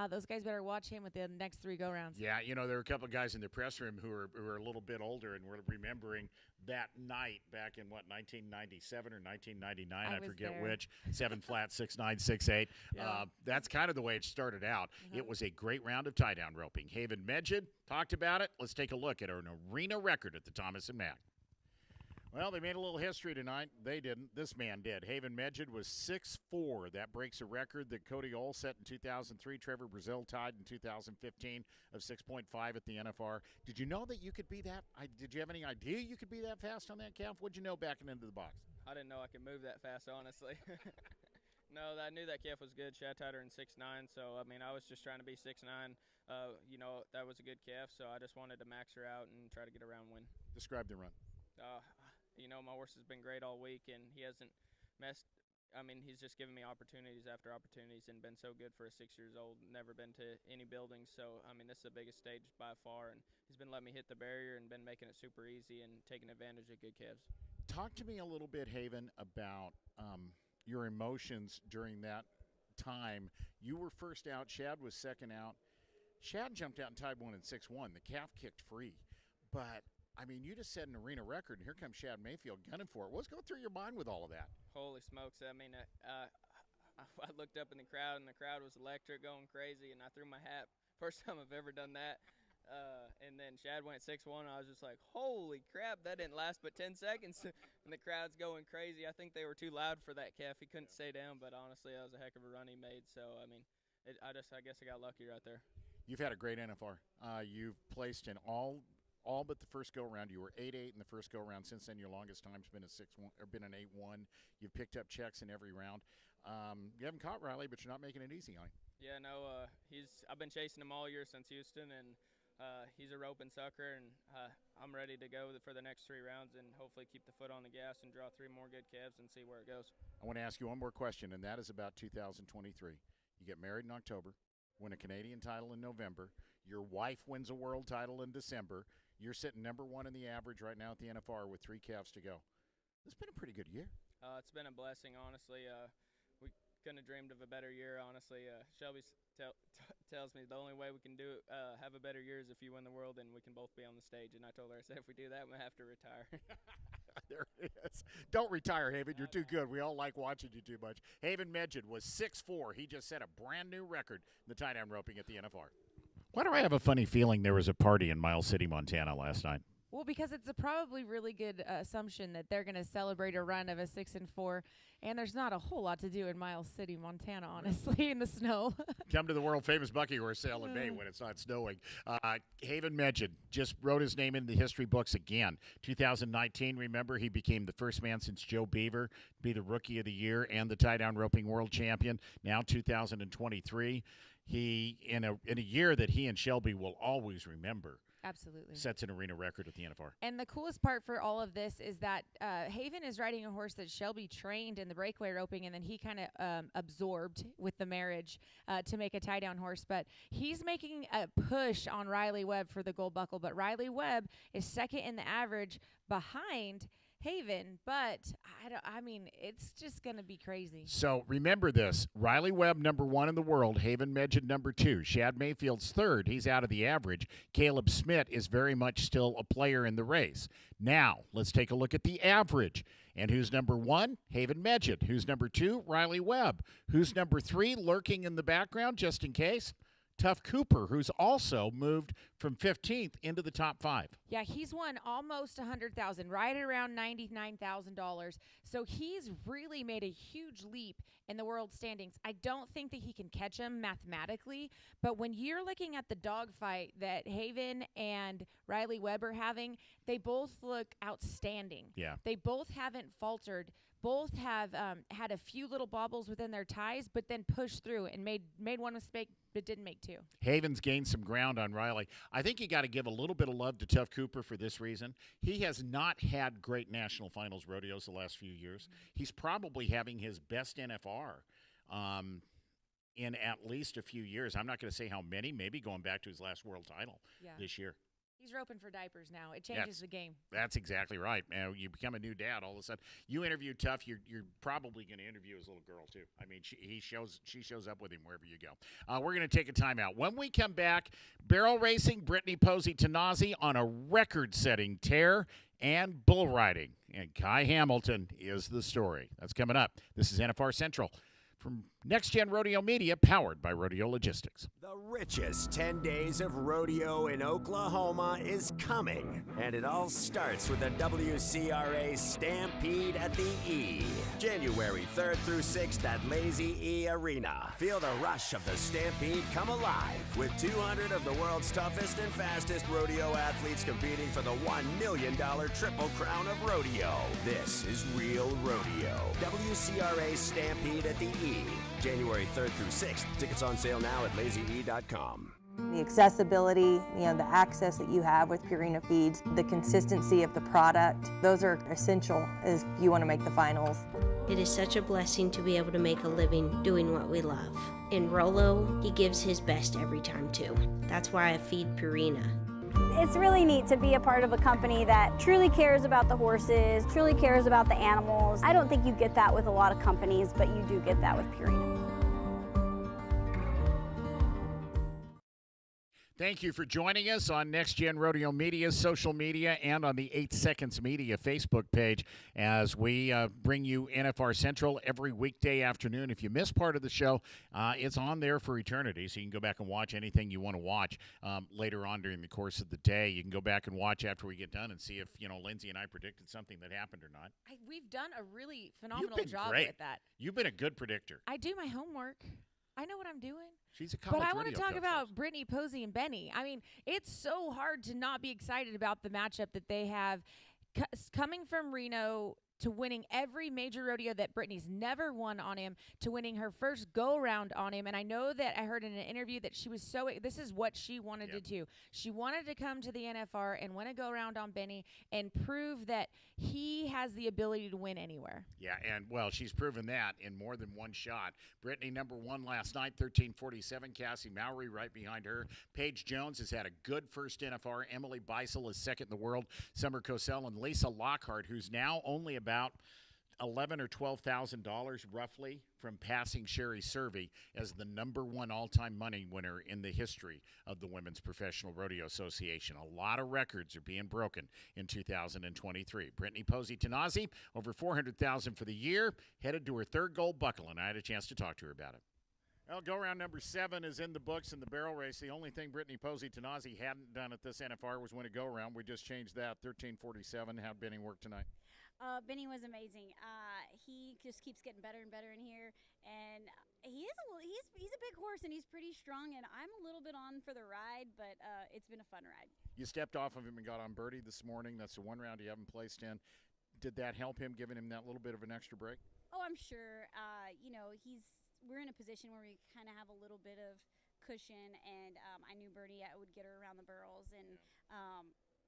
Speaker 2: Those guys better watch him with the next 3 go-rounds.
Speaker 1: Yeah, you know, there were a couple of guys in the press room who are a little bit older, and we're remembering that night back in, 1997 or 1999, I forget
Speaker 2: there.
Speaker 1: which, 7 flat, 6'9", 6'8".
Speaker 2: Yeah.
Speaker 1: That's kind of the way it started out. It was a great round of tie-down roping. Haven Medjid talked about it. Let's take a look at an arena record at the Thomas and Mack. Well, they made a little history tonight. They didn't. This man did. Haven Medjid was 6'4". That breaks a record that Cody Ole set in 2003. Trevor Brazil tied in 2015 of 6.5 at the NFR. Did you know that you could be that? Did you have any idea you could be that fast on that calf? What'd you know backing into the box?
Speaker 6: I didn't know I could move that fast, honestly. No, I knew that calf was good. Shad tied her in 6'9", so, I mean, I was just trying to be 6'9". You know, that was a good calf, so I just wanted to max her out and try to get a round win.
Speaker 1: Describe the run.
Speaker 6: You know, my horse has been great all week, and he hasn't messed. I mean, he's just given me opportunities after opportunities and been so good for a 6 years old. Never been to any buildings, so, I mean, this is the biggest stage by far, and he's been letting me hit the barrier and been making it super easy and taking advantage of good calves.
Speaker 1: Talk to me a little bit, Haven, about your emotions during that time. You were first out. Shad was second out. Shad jumped out and tied one in 6'1". The calf kicked free, but I mean, you just set an arena record, and here comes Shad Mayfield gunning for it. What's going through your mind with all of that?
Speaker 6: Holy smokes. I mean, I looked up in the crowd, and the crowd was electric, going crazy, and I threw my hat. First time I've ever done that. And then Shad went 6'1". I was just like, holy crap, that didn't last but 10 seconds. And the crowd's going crazy. I think they were too loud for that calf. He couldn't stay down, but honestly, that was a heck of a run he made. So, I mean, I guess I got lucky right there.
Speaker 1: You've had a great NFR. You've placed in all but the first go-around. You were 8-8 in the first go-around. Since then, your longest time's been a 6-1 or been an 8-1. You've picked up checks in every round. You haven't caught Riley, but you're not making it easy on him.
Speaker 6: Yeah, no, I've been chasing him all year since Houston, and he's a rope and sucker, and I'm ready to go for the next 3 rounds and hopefully keep the foot on the gas and draw 3 more good calves and see where it goes.
Speaker 1: I want to ask you one more question, and that is about 2023. You get married in October, win a Canadian title in November. Your wife wins a world title in December. You're sitting number 1 in the average right now at the NFR with 3 calves to go. It's been a pretty good year.
Speaker 6: It's been a blessing, honestly. We couldn't have dreamed of a better year, honestly. Shelby tells me the only way we can have a better year is if you win the world and we can both be on the stage. And I told her, I said, if we do that, we'll have to retire.
Speaker 1: There it is. Don't retire, Haven. You're too good. We all like watching you too much. Haven Medjid was 6'4". He just set a brand-new record in the tie-down roping at the NFR. Why do I have a funny feeling there was a party in Miles City, Montana last night?
Speaker 2: Well, because it's a probably really good assumption that they're going to celebrate a run of a 6-4, and there's not a whole lot to do in Miles City, Montana, honestly, in the snow.
Speaker 1: Come to the world-famous Bucky Horse Sale in May when it's not snowing. Haven mentioned, just wrote his name in the history books again. 2019, remember, he became the first man since Joe Beaver to be the Rookie of the Year and the tie-down roping world champion. Now 2023, he, in a year that he and Shelby will always remember,
Speaker 2: Absolutely.
Speaker 1: sets an arena record at the NFR.
Speaker 2: And the coolest part for all of this is that Haven is riding a horse that Shelby trained in the breakaway roping, and then he kind of absorbed with the marriage to make a tie-down horse. But he's making a push on Riley Webb for the gold buckle. But Riley Webb is second in the average behind Haven, but I mean, it's just going to be crazy.
Speaker 1: So remember this. Riley Webb, number 1 in the world. Haven Medjid, number 2. Shad Mayfield's third. He's out of the average. Caleb Smith is very much still a player in the race. Now, let's take a look at the average. And who's number 1? Haven Medjid. Who's number 2? Riley Webb. Who's number 3 lurking in the background just in case? Tough Cooper, who's also moved from 15th into the top 5.
Speaker 2: Yeah, he's won almost $100,000, right around $99,000. So he's really made a huge leap in the world standings. I don't think that he can catch him mathematically, but when you're looking at the dogfight that Haven and Riley Webb are having, they both look outstanding.
Speaker 1: Yeah.
Speaker 2: They both haven't faltered. Both have had a few little bobbles within their ties, but then pushed through and made one mistake, but didn't make 2.
Speaker 1: Haven's gained some ground on Riley. I think you got to give a little bit of love to Tough Cooper for this reason. He has not had great national finals rodeos the last few years. He's probably having his best NFR in at least a few years. I'm not going to say how many, maybe going back to his last world title this year.
Speaker 2: He's roping for diapers now. It changes the game.
Speaker 1: That's exactly right. You become a new dad all of a sudden. You interview Tough, you're probably going to interview his little girl too. I mean, she shows up with him wherever you go. We're going to take a timeout. When we come back, barrel racing, Brittany Posey Tanazi on a record-setting tear, and bull riding. And Kai Hamilton is the story. That's coming up. This is NFR Central from Next Gen Rodeo Media, powered by Rodeo Logistics.
Speaker 4: The richest 10 days of rodeo in Oklahoma is coming, and it all starts with the WCRA Stampede at the E. January 3rd through 6th at Lazy E Arena. Feel the rush of the Stampede come alive with 200 of the world's toughest and fastest rodeo athletes competing for the $1 million Triple Crown of Rodeo. This is real rodeo. WCRA Stampede at the E. January 3rd through 6th. Tickets on sale now at lazye.com.
Speaker 17: The accessibility, the access that you have with Purina Feeds, the consistency of the product, those are essential if you want to make the finals.
Speaker 18: It is such a blessing to be able to make a living doing what we love. In Rolo, he gives his best every time too. That's why I feed Purina.
Speaker 19: It's really neat to be a part of a company that truly cares about the horses, truly cares about the animals. I don't think you get that with a lot of companies, but you do get that with Purina.
Speaker 1: Thank you for joining us on Next Gen Rodeo Media, social media, and on the 8 Seconds Media Facebook page as we bring you NFR Central every weekday afternoon. If you miss part of the show, it's on there for eternity, so you can go back and watch anything you want to watch later on during the course of the day. You can go back and watch after we get done and see if, Lindsay and I predicted something that happened or not.
Speaker 2: We've done a really phenomenal job
Speaker 1: great.
Speaker 2: with that.
Speaker 1: You've been a good predictor.
Speaker 2: I do my homework. I know what I'm doing.
Speaker 1: She's a college
Speaker 2: But I want to
Speaker 1: rodeo
Speaker 2: talk
Speaker 1: coach.
Speaker 2: about Brittany Posey and Benny. I mean, it's so hard to not be excited about the matchup that they have coming from Reno to winning every major rodeo that Brittany's never won on him, to winning her first go-round on him. And I know that I heard in an interview that she was this is what she wanted to do. She wanted to come to the NFR and win a go-round on Benny and prove that he has the ability to win anywhere.
Speaker 1: Yeah, and, she's proven that in more than one shot. Brittany, number 1 last night, 13:47. Cassie Mowry right behind her. Paige Jones has had a good first NFR. Emily Beisel is second in the world. Summer Cosell and Lisa Lockhart, who's now only about $11,000 or $12,000 roughly from passing Sherry Servey as the number 1 all-time money winner in the history of the Women's Professional Rodeo Association. A lot of records are being broken in 2023. Brittany Posey Tanazi, over $400,000 for the year, headed to her third gold buckle, and I had a chance to talk to her about it. Well, go-round number 7 is in the books in the barrel race. The only thing Brittany Posey-Tanazi hadn't done at this NFR was win a go-round. We just changed that, 13:47. How'd Benny work tonight?
Speaker 20: Benny was amazing. He just keeps getting better and better in here, and he's a big horse and he's pretty strong. And I'm a little bit on for the ride, but it's been a fun ride.
Speaker 1: You stepped off of him and got on Birdie this morning. That's the one round you haven't placed in. Did that help him, giving him that little bit of an extra break?
Speaker 20: Oh, I'm sure. We're in a position where we kind of have a little bit of cushion, and I knew Birdie, I would get her around the barrels, and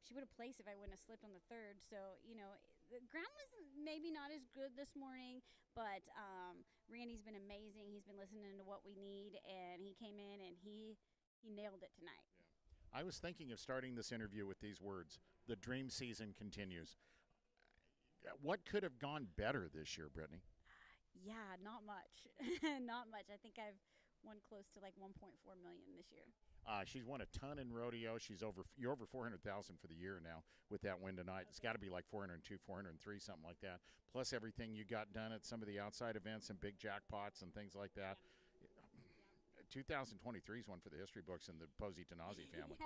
Speaker 20: she would have placed if I wouldn't have slipped on the third. So, the ground was maybe not as good this morning, but Randy's been amazing. He's been listening to what we need, and he came in and he nailed it tonight.
Speaker 1: Yeah. I was thinking of starting this interview with these words: the dream season continues. What could have gone better this year, Brittany?
Speaker 20: Yeah, not much. Not much. I think I've won close to like 1.4 million this year.
Speaker 1: She's won a ton in rodeo. You're over 400,000 for the year now with that win tonight. It's got to be like 402, 403, something like that. Plus everything you got done at some of the outside events and big jackpots and things like that. 2023 is one for the history books in the Posey-Tanazi family.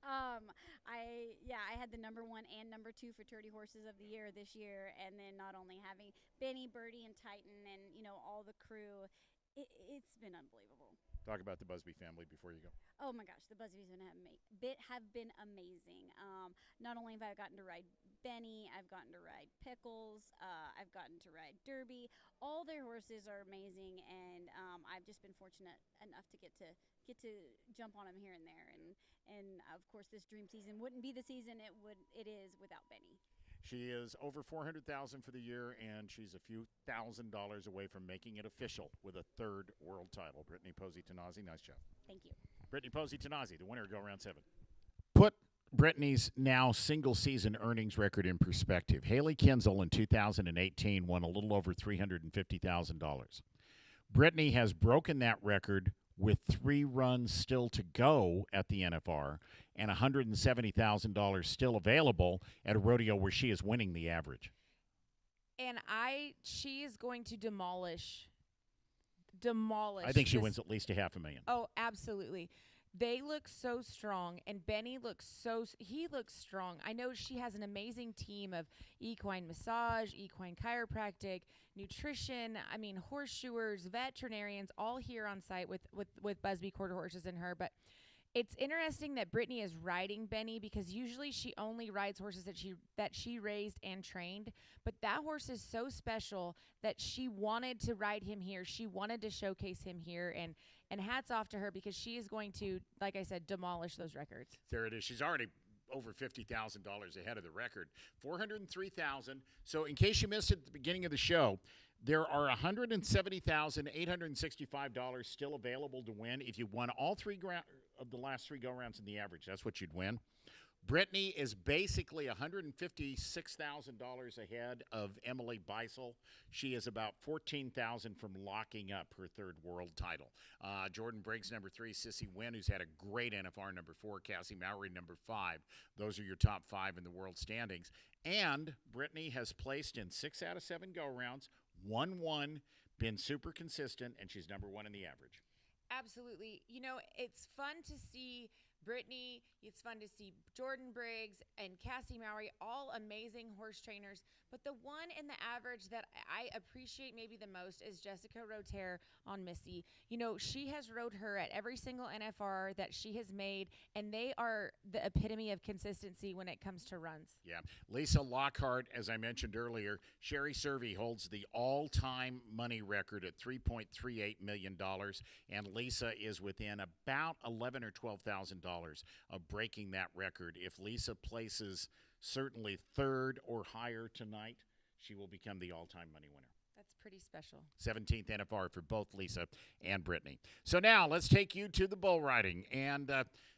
Speaker 20: I had the number 1 and number 2 fraternity horses of the year this year, and then not only having Benny, Birdie, and Titan, and all the crew, it's been unbelievable.
Speaker 1: Talk about the Busby family before you go.
Speaker 20: Oh my gosh, the Busbys have been amazing. Not only have I gotten to ride Benny, I've gotten to ride Pickles, I've gotten to ride Derby. All their horses are amazing, and I've just been fortunate enough to get to jump on them here and there. And of course, this dream season wouldn't be the season it is without Benny.
Speaker 1: She is over 400,000 for the year, and she's a few $1,000s away from making it official with a 3rd world title. Brittany Posey-Tanazi, nice job.
Speaker 20: Thank you.
Speaker 1: Brittany Posey-Tanazi, the winner of go round 7. Put Brittany's now single-season earnings record in perspective. Haley Kinzel in 2018 won a little over $350,000. Brittany has broken that record with 3 runs still to go at the NFR and $170,000 still available at a rodeo where she is winning the average.
Speaker 2: And she is going to demolish.
Speaker 1: I think she wins at least $500,000.
Speaker 2: Oh, absolutely. They look so strong, and Benny looks he looks strong. I know she has an amazing team of equine massage, equine chiropractic, nutrition, horseshoers, veterinarians, all here on site with Busby quarter horses and her. But it's interesting that Brittany is riding Benny, because usually she only rides horses that she raised and trained. But that horse is so special that she wanted to ride him here. She wanted to showcase him here, and hats off to her, because she is going to, like I said, demolish those records.
Speaker 1: There it is. She's already over $50,000 ahead of the record. $403,000. So in case you missed it at the beginning of the show, there are $170,865 still available to win if you won all 3 of the last 3 go-rounds in the average. That's what you'd win. Brittany is basically $156,000 ahead of Emily Beisel. She is about $14,000 from locking up her 3rd world title. Jordan Briggs, number 3, Sissy Wynn, who's had a great NFR, number 4, Cassie Mowry, number 5. Those are your top 5 in the world standings. And Brittany has placed in 6 out of 7 go-rounds, won 1, been super consistent, and she's number 1 in the average.
Speaker 2: Absolutely. It's fun to see Brittany, it's fun to see Jordan Briggs and Cassie Mowry, all amazing horse trainers. But the one in the average that I appreciate maybe the most is Jessica Rotere on Missy. She has rode her at every single NFR that she has made, and they are the epitome of consistency when it comes to runs.
Speaker 1: Yeah. Lisa Lockhart, as I mentioned earlier, Sherry Servey holds the all-time money record at $3.38 million, and Lisa is within about $11,000 or $12,000 of breaking that record. If Lisa places certainly 3rd or higher tonight, she will become the all-time money winner.
Speaker 2: That's pretty special.
Speaker 1: 17th NFR for both Lisa and Brittany. So now let's take you to the bull riding. And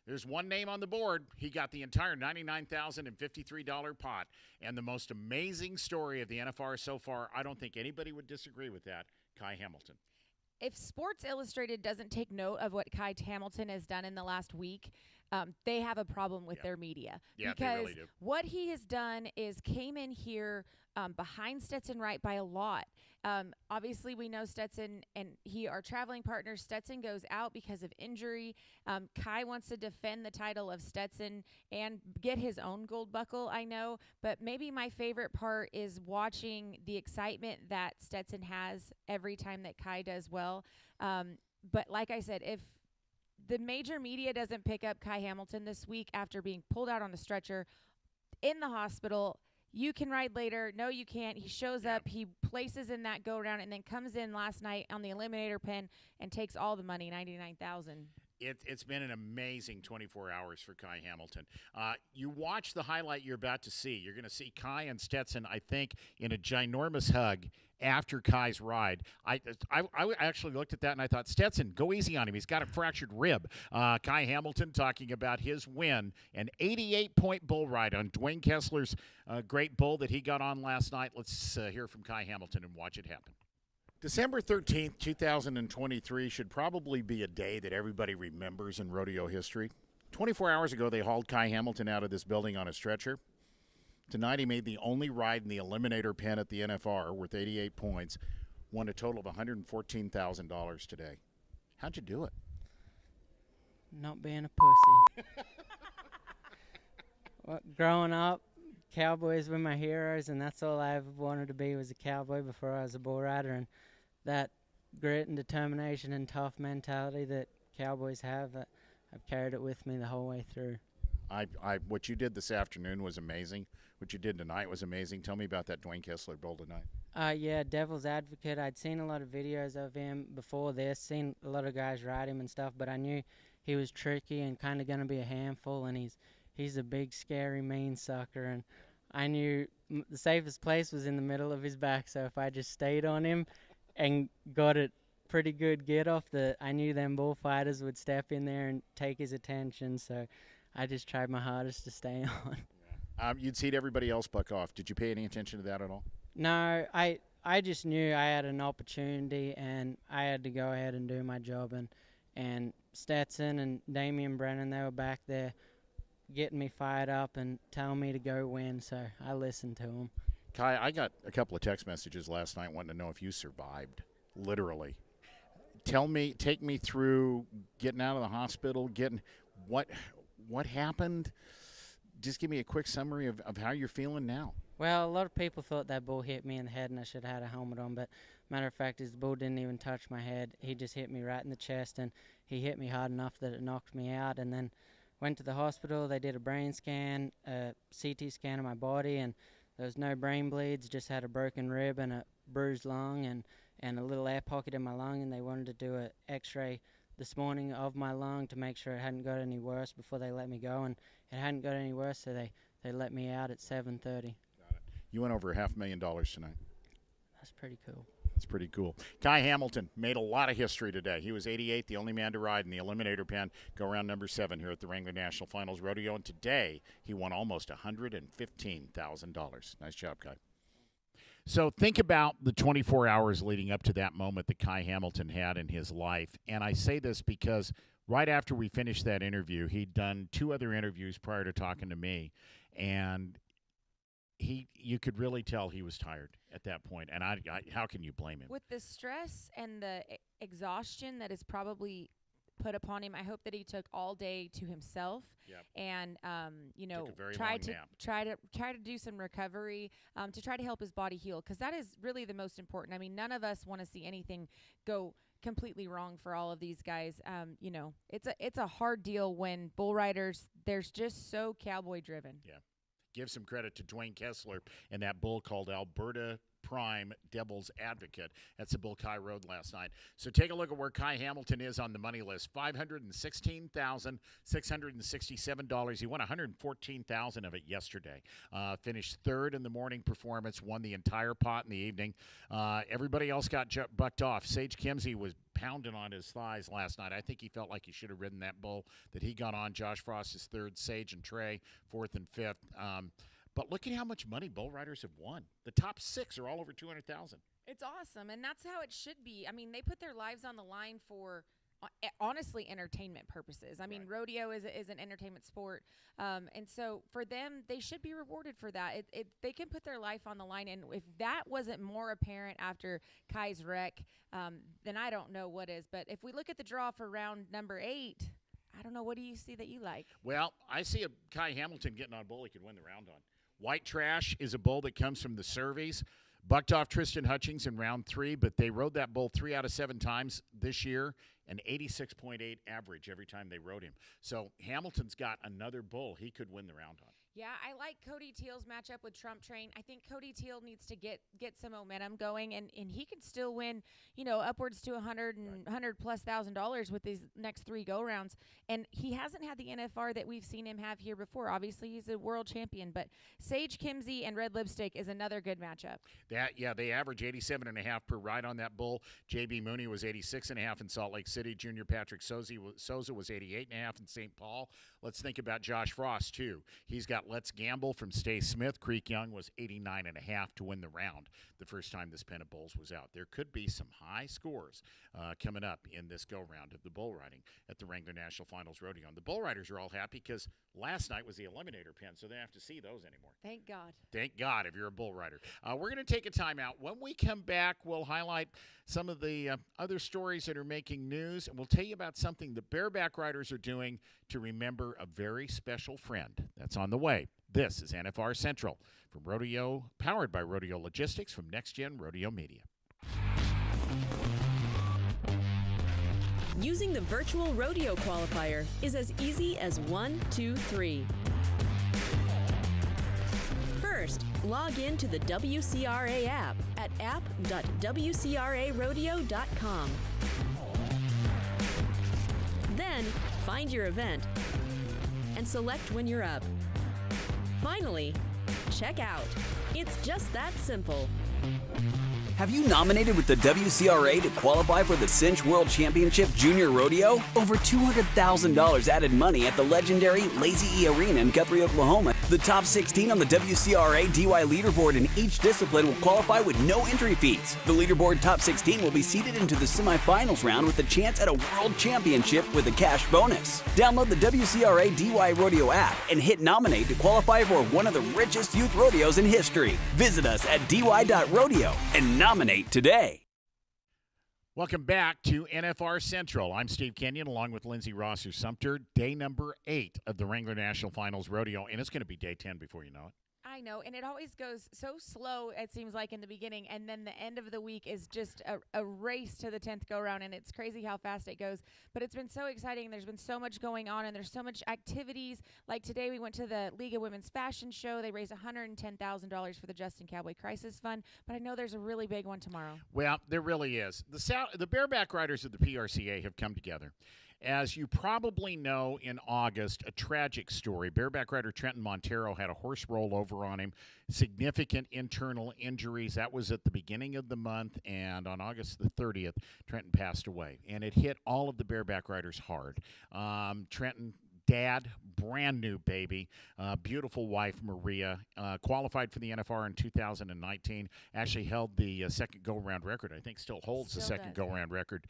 Speaker 1: there's one name on the board. He got the entire $99,053 pot. And the most amazing story of the NFR so far, I don't think anybody would disagree with that, Kai Hamilton.
Speaker 2: If Sports Illustrated doesn't take note of what Kai Hamilton has done in the last week, they have a problem with their media.
Speaker 1: Yeah,
Speaker 2: because
Speaker 1: they really do.
Speaker 2: what he has done is came in here behind Stetson Wright by a lot. Obviously, we know Stetson and he are traveling partners. Stetson goes out because of injury. Kai wants to defend the title of Stetson and get his own gold buckle, I know. But maybe my favorite part is watching the excitement that Stetson has every time that Kai does well. But like I said, if the major media doesn't pick up Kai Hamilton this week after being pulled out on a stretcher in the hospital, you can ride later. No, you can't. He shows up, he places in that go round, and then comes in last night on the eliminator pin and takes all the money, $99,000.
Speaker 1: It's been an amazing 24 hours for Kai Hamilton. You watch the highlight you're about to see. You're going to see Kai and Stetson, I think, in a ginormous hug after Kai's ride. I actually looked at that and I thought, Stetson, go easy on him. He's got a fractured rib. Kai Hamilton talking about his win, an 88-point bull ride on Dwayne Kessler's great bull that he got on last night. Let's hear from Kai Hamilton and watch it happen. December 13th, 2023 should probably be a day that everybody remembers in rodeo history. 24 hours ago, they hauled Kai Hamilton out of this building on a stretcher. Tonight, he made the only ride in the eliminator pen at the NFR worth 88 points, won a total of $114,000 today. How'd you do it?
Speaker 21: Not being a pussy. Well, growing up, cowboys were my heroes, and that's all I ever wanted to be was a cowboy before I was a bull rider. And that grit and determination and tough mentality that cowboys have, I've carried it with me the whole way through.
Speaker 1: What you did this afternoon was amazing. What you did tonight was amazing. Tell me about that Dwayne Kessler bull tonight.
Speaker 21: Yeah, Devil's Advocate. I'd seen a lot of videos of him before this, seen a lot of guys ride him and stuff, but I knew he was tricky and kind of going to be a handful, and he's a big, scary, mean sucker, and I knew the safest place was in the middle of his back, so if I just stayed on him and got it pretty good get off, I knew them bullfighters would step in there and take his attention, so I just tried my hardest to stay on.
Speaker 1: You'd seen everybody else buck off. Did you pay any attention to that at all?
Speaker 21: No, I just knew I had an opportunity and I had to go ahead and do my job, and Stetson and Damian Brennan, they were back there getting me fired up and telling me to go win, so I listened to them.
Speaker 1: Kai, I got a couple of text messages last night wanting to know if you survived, literally. Take me through getting out of the hospital, what happened. Just give me a quick summary of how you're feeling now.
Speaker 21: Well, a lot of people thought that bull hit me in the head and I should have had a helmet on, but matter of fact is the bull didn't even touch my head. He just hit me right in the chest, and he hit me hard enough that it knocked me out, and then went to the hospital. They did a brain scan, a CT scan of my body, and there was no brain bleeds, just had a broken rib and a bruised lung and a little air pocket in my lung, and they wanted to do an x-ray this morning of my lung to make sure it hadn't got any worse before they let me go, and it hadn't got any worse, so they let me out at 7:30.
Speaker 1: You went over $500,000 tonight.
Speaker 21: That's pretty cool.
Speaker 1: That's pretty cool. Kai Hamilton made a lot of history today. He was 88, the only man to ride in the eliminator pen, go around number 7 here at the Wrangler National Finals Rodeo, and today he won almost $115,000. Nice job, Kai. So think about the 24 hours leading up to that moment that Kai Hamilton had in his life, and I say this because right after we finished that interview, he'd done 2 other interviews prior to talking to me, and you could really tell he was tired at that point, and I how can you blame him?
Speaker 2: With the stress and the exhaustion that is probably put upon him, I hope that he took all day to himself.
Speaker 1: Yep.
Speaker 2: And
Speaker 1: Took a very
Speaker 2: tried
Speaker 1: long
Speaker 2: to
Speaker 1: nap.
Speaker 2: try to do some recovery, to try to help his body heal, because that is really the most important. I mean, none of us want to see anything go completely wrong for all of these guys. It's a hard deal when bull riders, they're just so cowboy driven.
Speaker 1: Yeah. Give some credit to Dwayne Kessler and that bull called Alberta Prime Devil's Advocate. That's the bull Kai rode last night. So take a look at where Kai Hamilton is on the money list. $516,667. He won $114,000 of it yesterday. Finished 3rd in the morning performance, won the entire pot in the evening. Everybody else got bucked off. Sage Kimsey was pounding on his thighs last night. I think he felt like he should have ridden that bull that he got on. Josh Frost is 3rd, Sage and Trey 4th and 5th. But look at how much money bull riders have won. The top 6 are all over $200,000.
Speaker 2: It's awesome, and that's how it should be. I mean, they put their lives on the line for honestly entertainment purposes. I mean, rodeo is an entertainment sport, and so for them, they should be rewarded for that. They can put their life on the line, and if that wasn't more apparent after Kai's wreck, then I don't know what is. But if we look at the draw for round number 8, I don't know. What do you see that you like?
Speaker 1: Well, I see a Kai Hamilton getting on a bull he could win the round on. White Trash is a bull that comes from the Surveys. Bucked off Tristan Hutchings in round 3, but they rode that bull 3 out of 7 times this year, an 86.8 average every time they rode him. So Hamilton's got another bull he could win the round on.
Speaker 2: Yeah, I like Cody Teal's matchup with Trump Train. I think Cody Teal needs to get some momentum going, and he could still win, upwards to $100,000+ with these next 3 go-rounds. And he hasn't had the NFR that we've seen him have here before. Obviously, he's a world champion, but Sage Kimsey and Red Lipstick is another good matchup.
Speaker 1: They average 87.5 per ride on that bull. J.B. Mooney was 86.5 in Salt Lake City. Junior Patrick Souza was 88.5 in St. Paul. Let's think about Josh Frost, too. He's got Let's Gamble from Stay Smith. Creek Young was 89.5 to win the round the first time this pen of bulls was out. There could be some high scores coming up in this go-round of the bull riding at the Wrangler National Finals Rodeo. And the bull riders are all happy because last night was the Eliminator pen, so they don't have to see those anymore.
Speaker 2: Thank God.
Speaker 1: Thank God if you're a bull rider. We're going to take a timeout. When we come back, we'll highlight some of the other stories that are making news, and we'll tell you about something the bareback riders are doing to remember a very special friend. That's on the way. This is NFR Central from Rodeo, powered by Rodeo Logistics from Next Gen Rodeo Media.
Speaker 3: Using the virtual rodeo qualifier is as easy as 1, 2, 3. First, log in to the WCRA app at app.wcrarodeo.com. Then, find your event and select when you're up. Finally, check out. It's just that simple.
Speaker 22: Have you nominated with the WCRA to qualify for the Cinch World Championship Junior Rodeo? Over $200,000 added money at the legendary Lazy E Arena in Guthrie, Oklahoma. The top 16 on the WCRA DY leaderboard in each discipline will qualify with no entry fees. The leaderboard top 16 will be seeded into the semifinals round with a chance at a world championship with a cash bonus. Download the WCRA DY Rodeo app and hit nominate to qualify for one of the richest youth rodeos in history. Visit us at dy.rodeo and nominate today.
Speaker 1: Welcome back to NFR Central. I'm Steve Kenyon along with Lindsey Rosser Sumter. Day number 8 of the Wrangler National Finals Rodeo, and it's going to be day 10 before you know it.
Speaker 2: I know, and it always goes so slow, it seems like, in the beginning, and then the end of the week is just a race to the 10th go-round, and it's crazy how fast it goes. But it's been so exciting. There's been so much going on, and there's so much activities. Like today, we went to the League of Women's Fashion Show. They raised $110,000 for the Justin Cowboy Crisis Fund, but I know there's a really big one tomorrow.
Speaker 1: Well, there really is. The bareback riders of the PRCA have come together. As you probably know, in August, a tragic story. Bareback rider Trenton Montero had a horse roll over on him, significant internal injuries. That was at the beginning of the month, and on August the 30th, Trenton passed away. And it hit all of the bareback riders hard. Trenton, dad, brand new baby, beautiful wife Maria, qualified for the NFR in 2019, actually held the second go-round record. I think still holds the second go-round record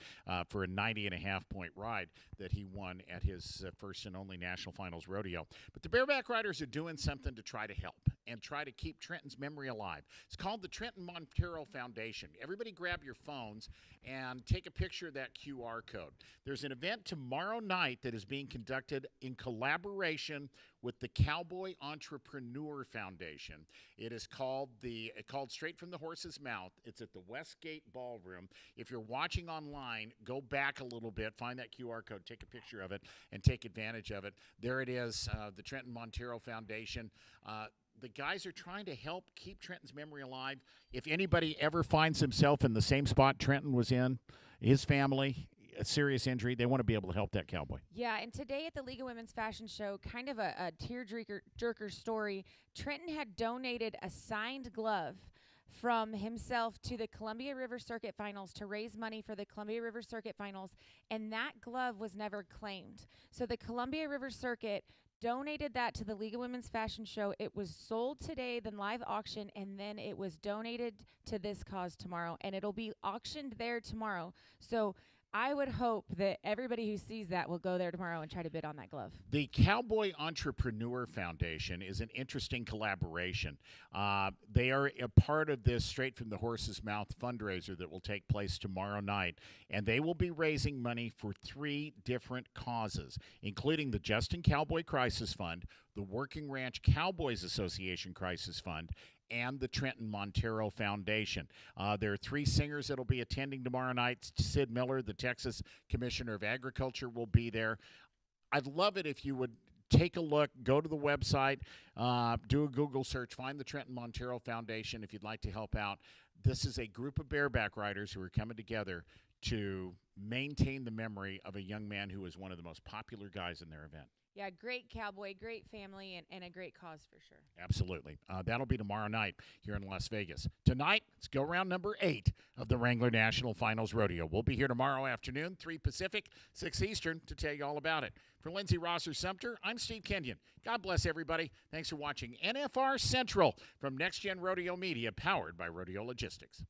Speaker 1: for a 90.5-point ride that he won at his first and only National Finals Rodeo. But the bareback riders are doing something to try to help and try to keep Trenton's memory alive. It's called the Trenton Montero Foundation. Everybody grab your phones and take a picture of that QR code. There's an event tomorrow night that is being conducted in collaboration with the Cowboy Entrepreneur Foundation. It is called Straight from the Horse's Mouth. It's at the Westgate Ballroom. If you're watching online, go back a little bit, find that QR code, take a picture of it, and take advantage of it. There it is, the Trenton Montero Foundation. The guys are trying to help keep Trenton's memory alive. If anybody ever finds himself in the same spot Trenton was in, his family, a serious injury, they want to be able to help that cowboy.
Speaker 2: Yeah, and today at the League of Women's Fashion Show, kind of a tear-jerker story, Trenton had donated a signed glove from himself to the Columbia River Circuit Finals to raise money for the Columbia River Circuit Finals, and that glove was never claimed. So the Columbia River Circuit donated that to the League of Women's Fashion Show. It was sold today, then live auction, and then it was donated to this cause tomorrow, and it'll be auctioned there tomorrow. So I would hope that everybody who sees that will go there tomorrow and try to bid on that glove.
Speaker 1: The Cowboy Entrepreneur Foundation is an interesting collaboration. They are a part of this Straight from the Horse's Mouth fundraiser that will take place tomorrow night, and they will be raising money for 3 different causes, including the Justin Cowboy Crisis Fund, the Working Ranch Cowboys Association Crisis Fund, and the Trenton Montero Foundation. There are 3 singers that will be attending tomorrow night. Sid Miller, the Texas Commissioner of Agriculture, will be there. I'd love it if you would take a look, go to the website, do a Google search, find the Trenton Montero Foundation if you'd like to help out. This is a group of bareback riders who are coming together to maintain the memory of a young man who was one of the most popular guys in their event.
Speaker 2: Yeah, great cowboy, great family, and a great cause for sure.
Speaker 1: Absolutely. That'll be tomorrow night here in Las Vegas. Tonight, let's go round number 8 of the Wrangler National Finals Rodeo. We'll be here tomorrow afternoon, 3 Pacific, 6 Eastern, to tell you all about it. For Lindsey Rosser-Sumter, I'm Steve Kenyon. God bless everybody. Thanks for watching NFR Central from Next Gen Rodeo Media, powered by Rodeo Logistics.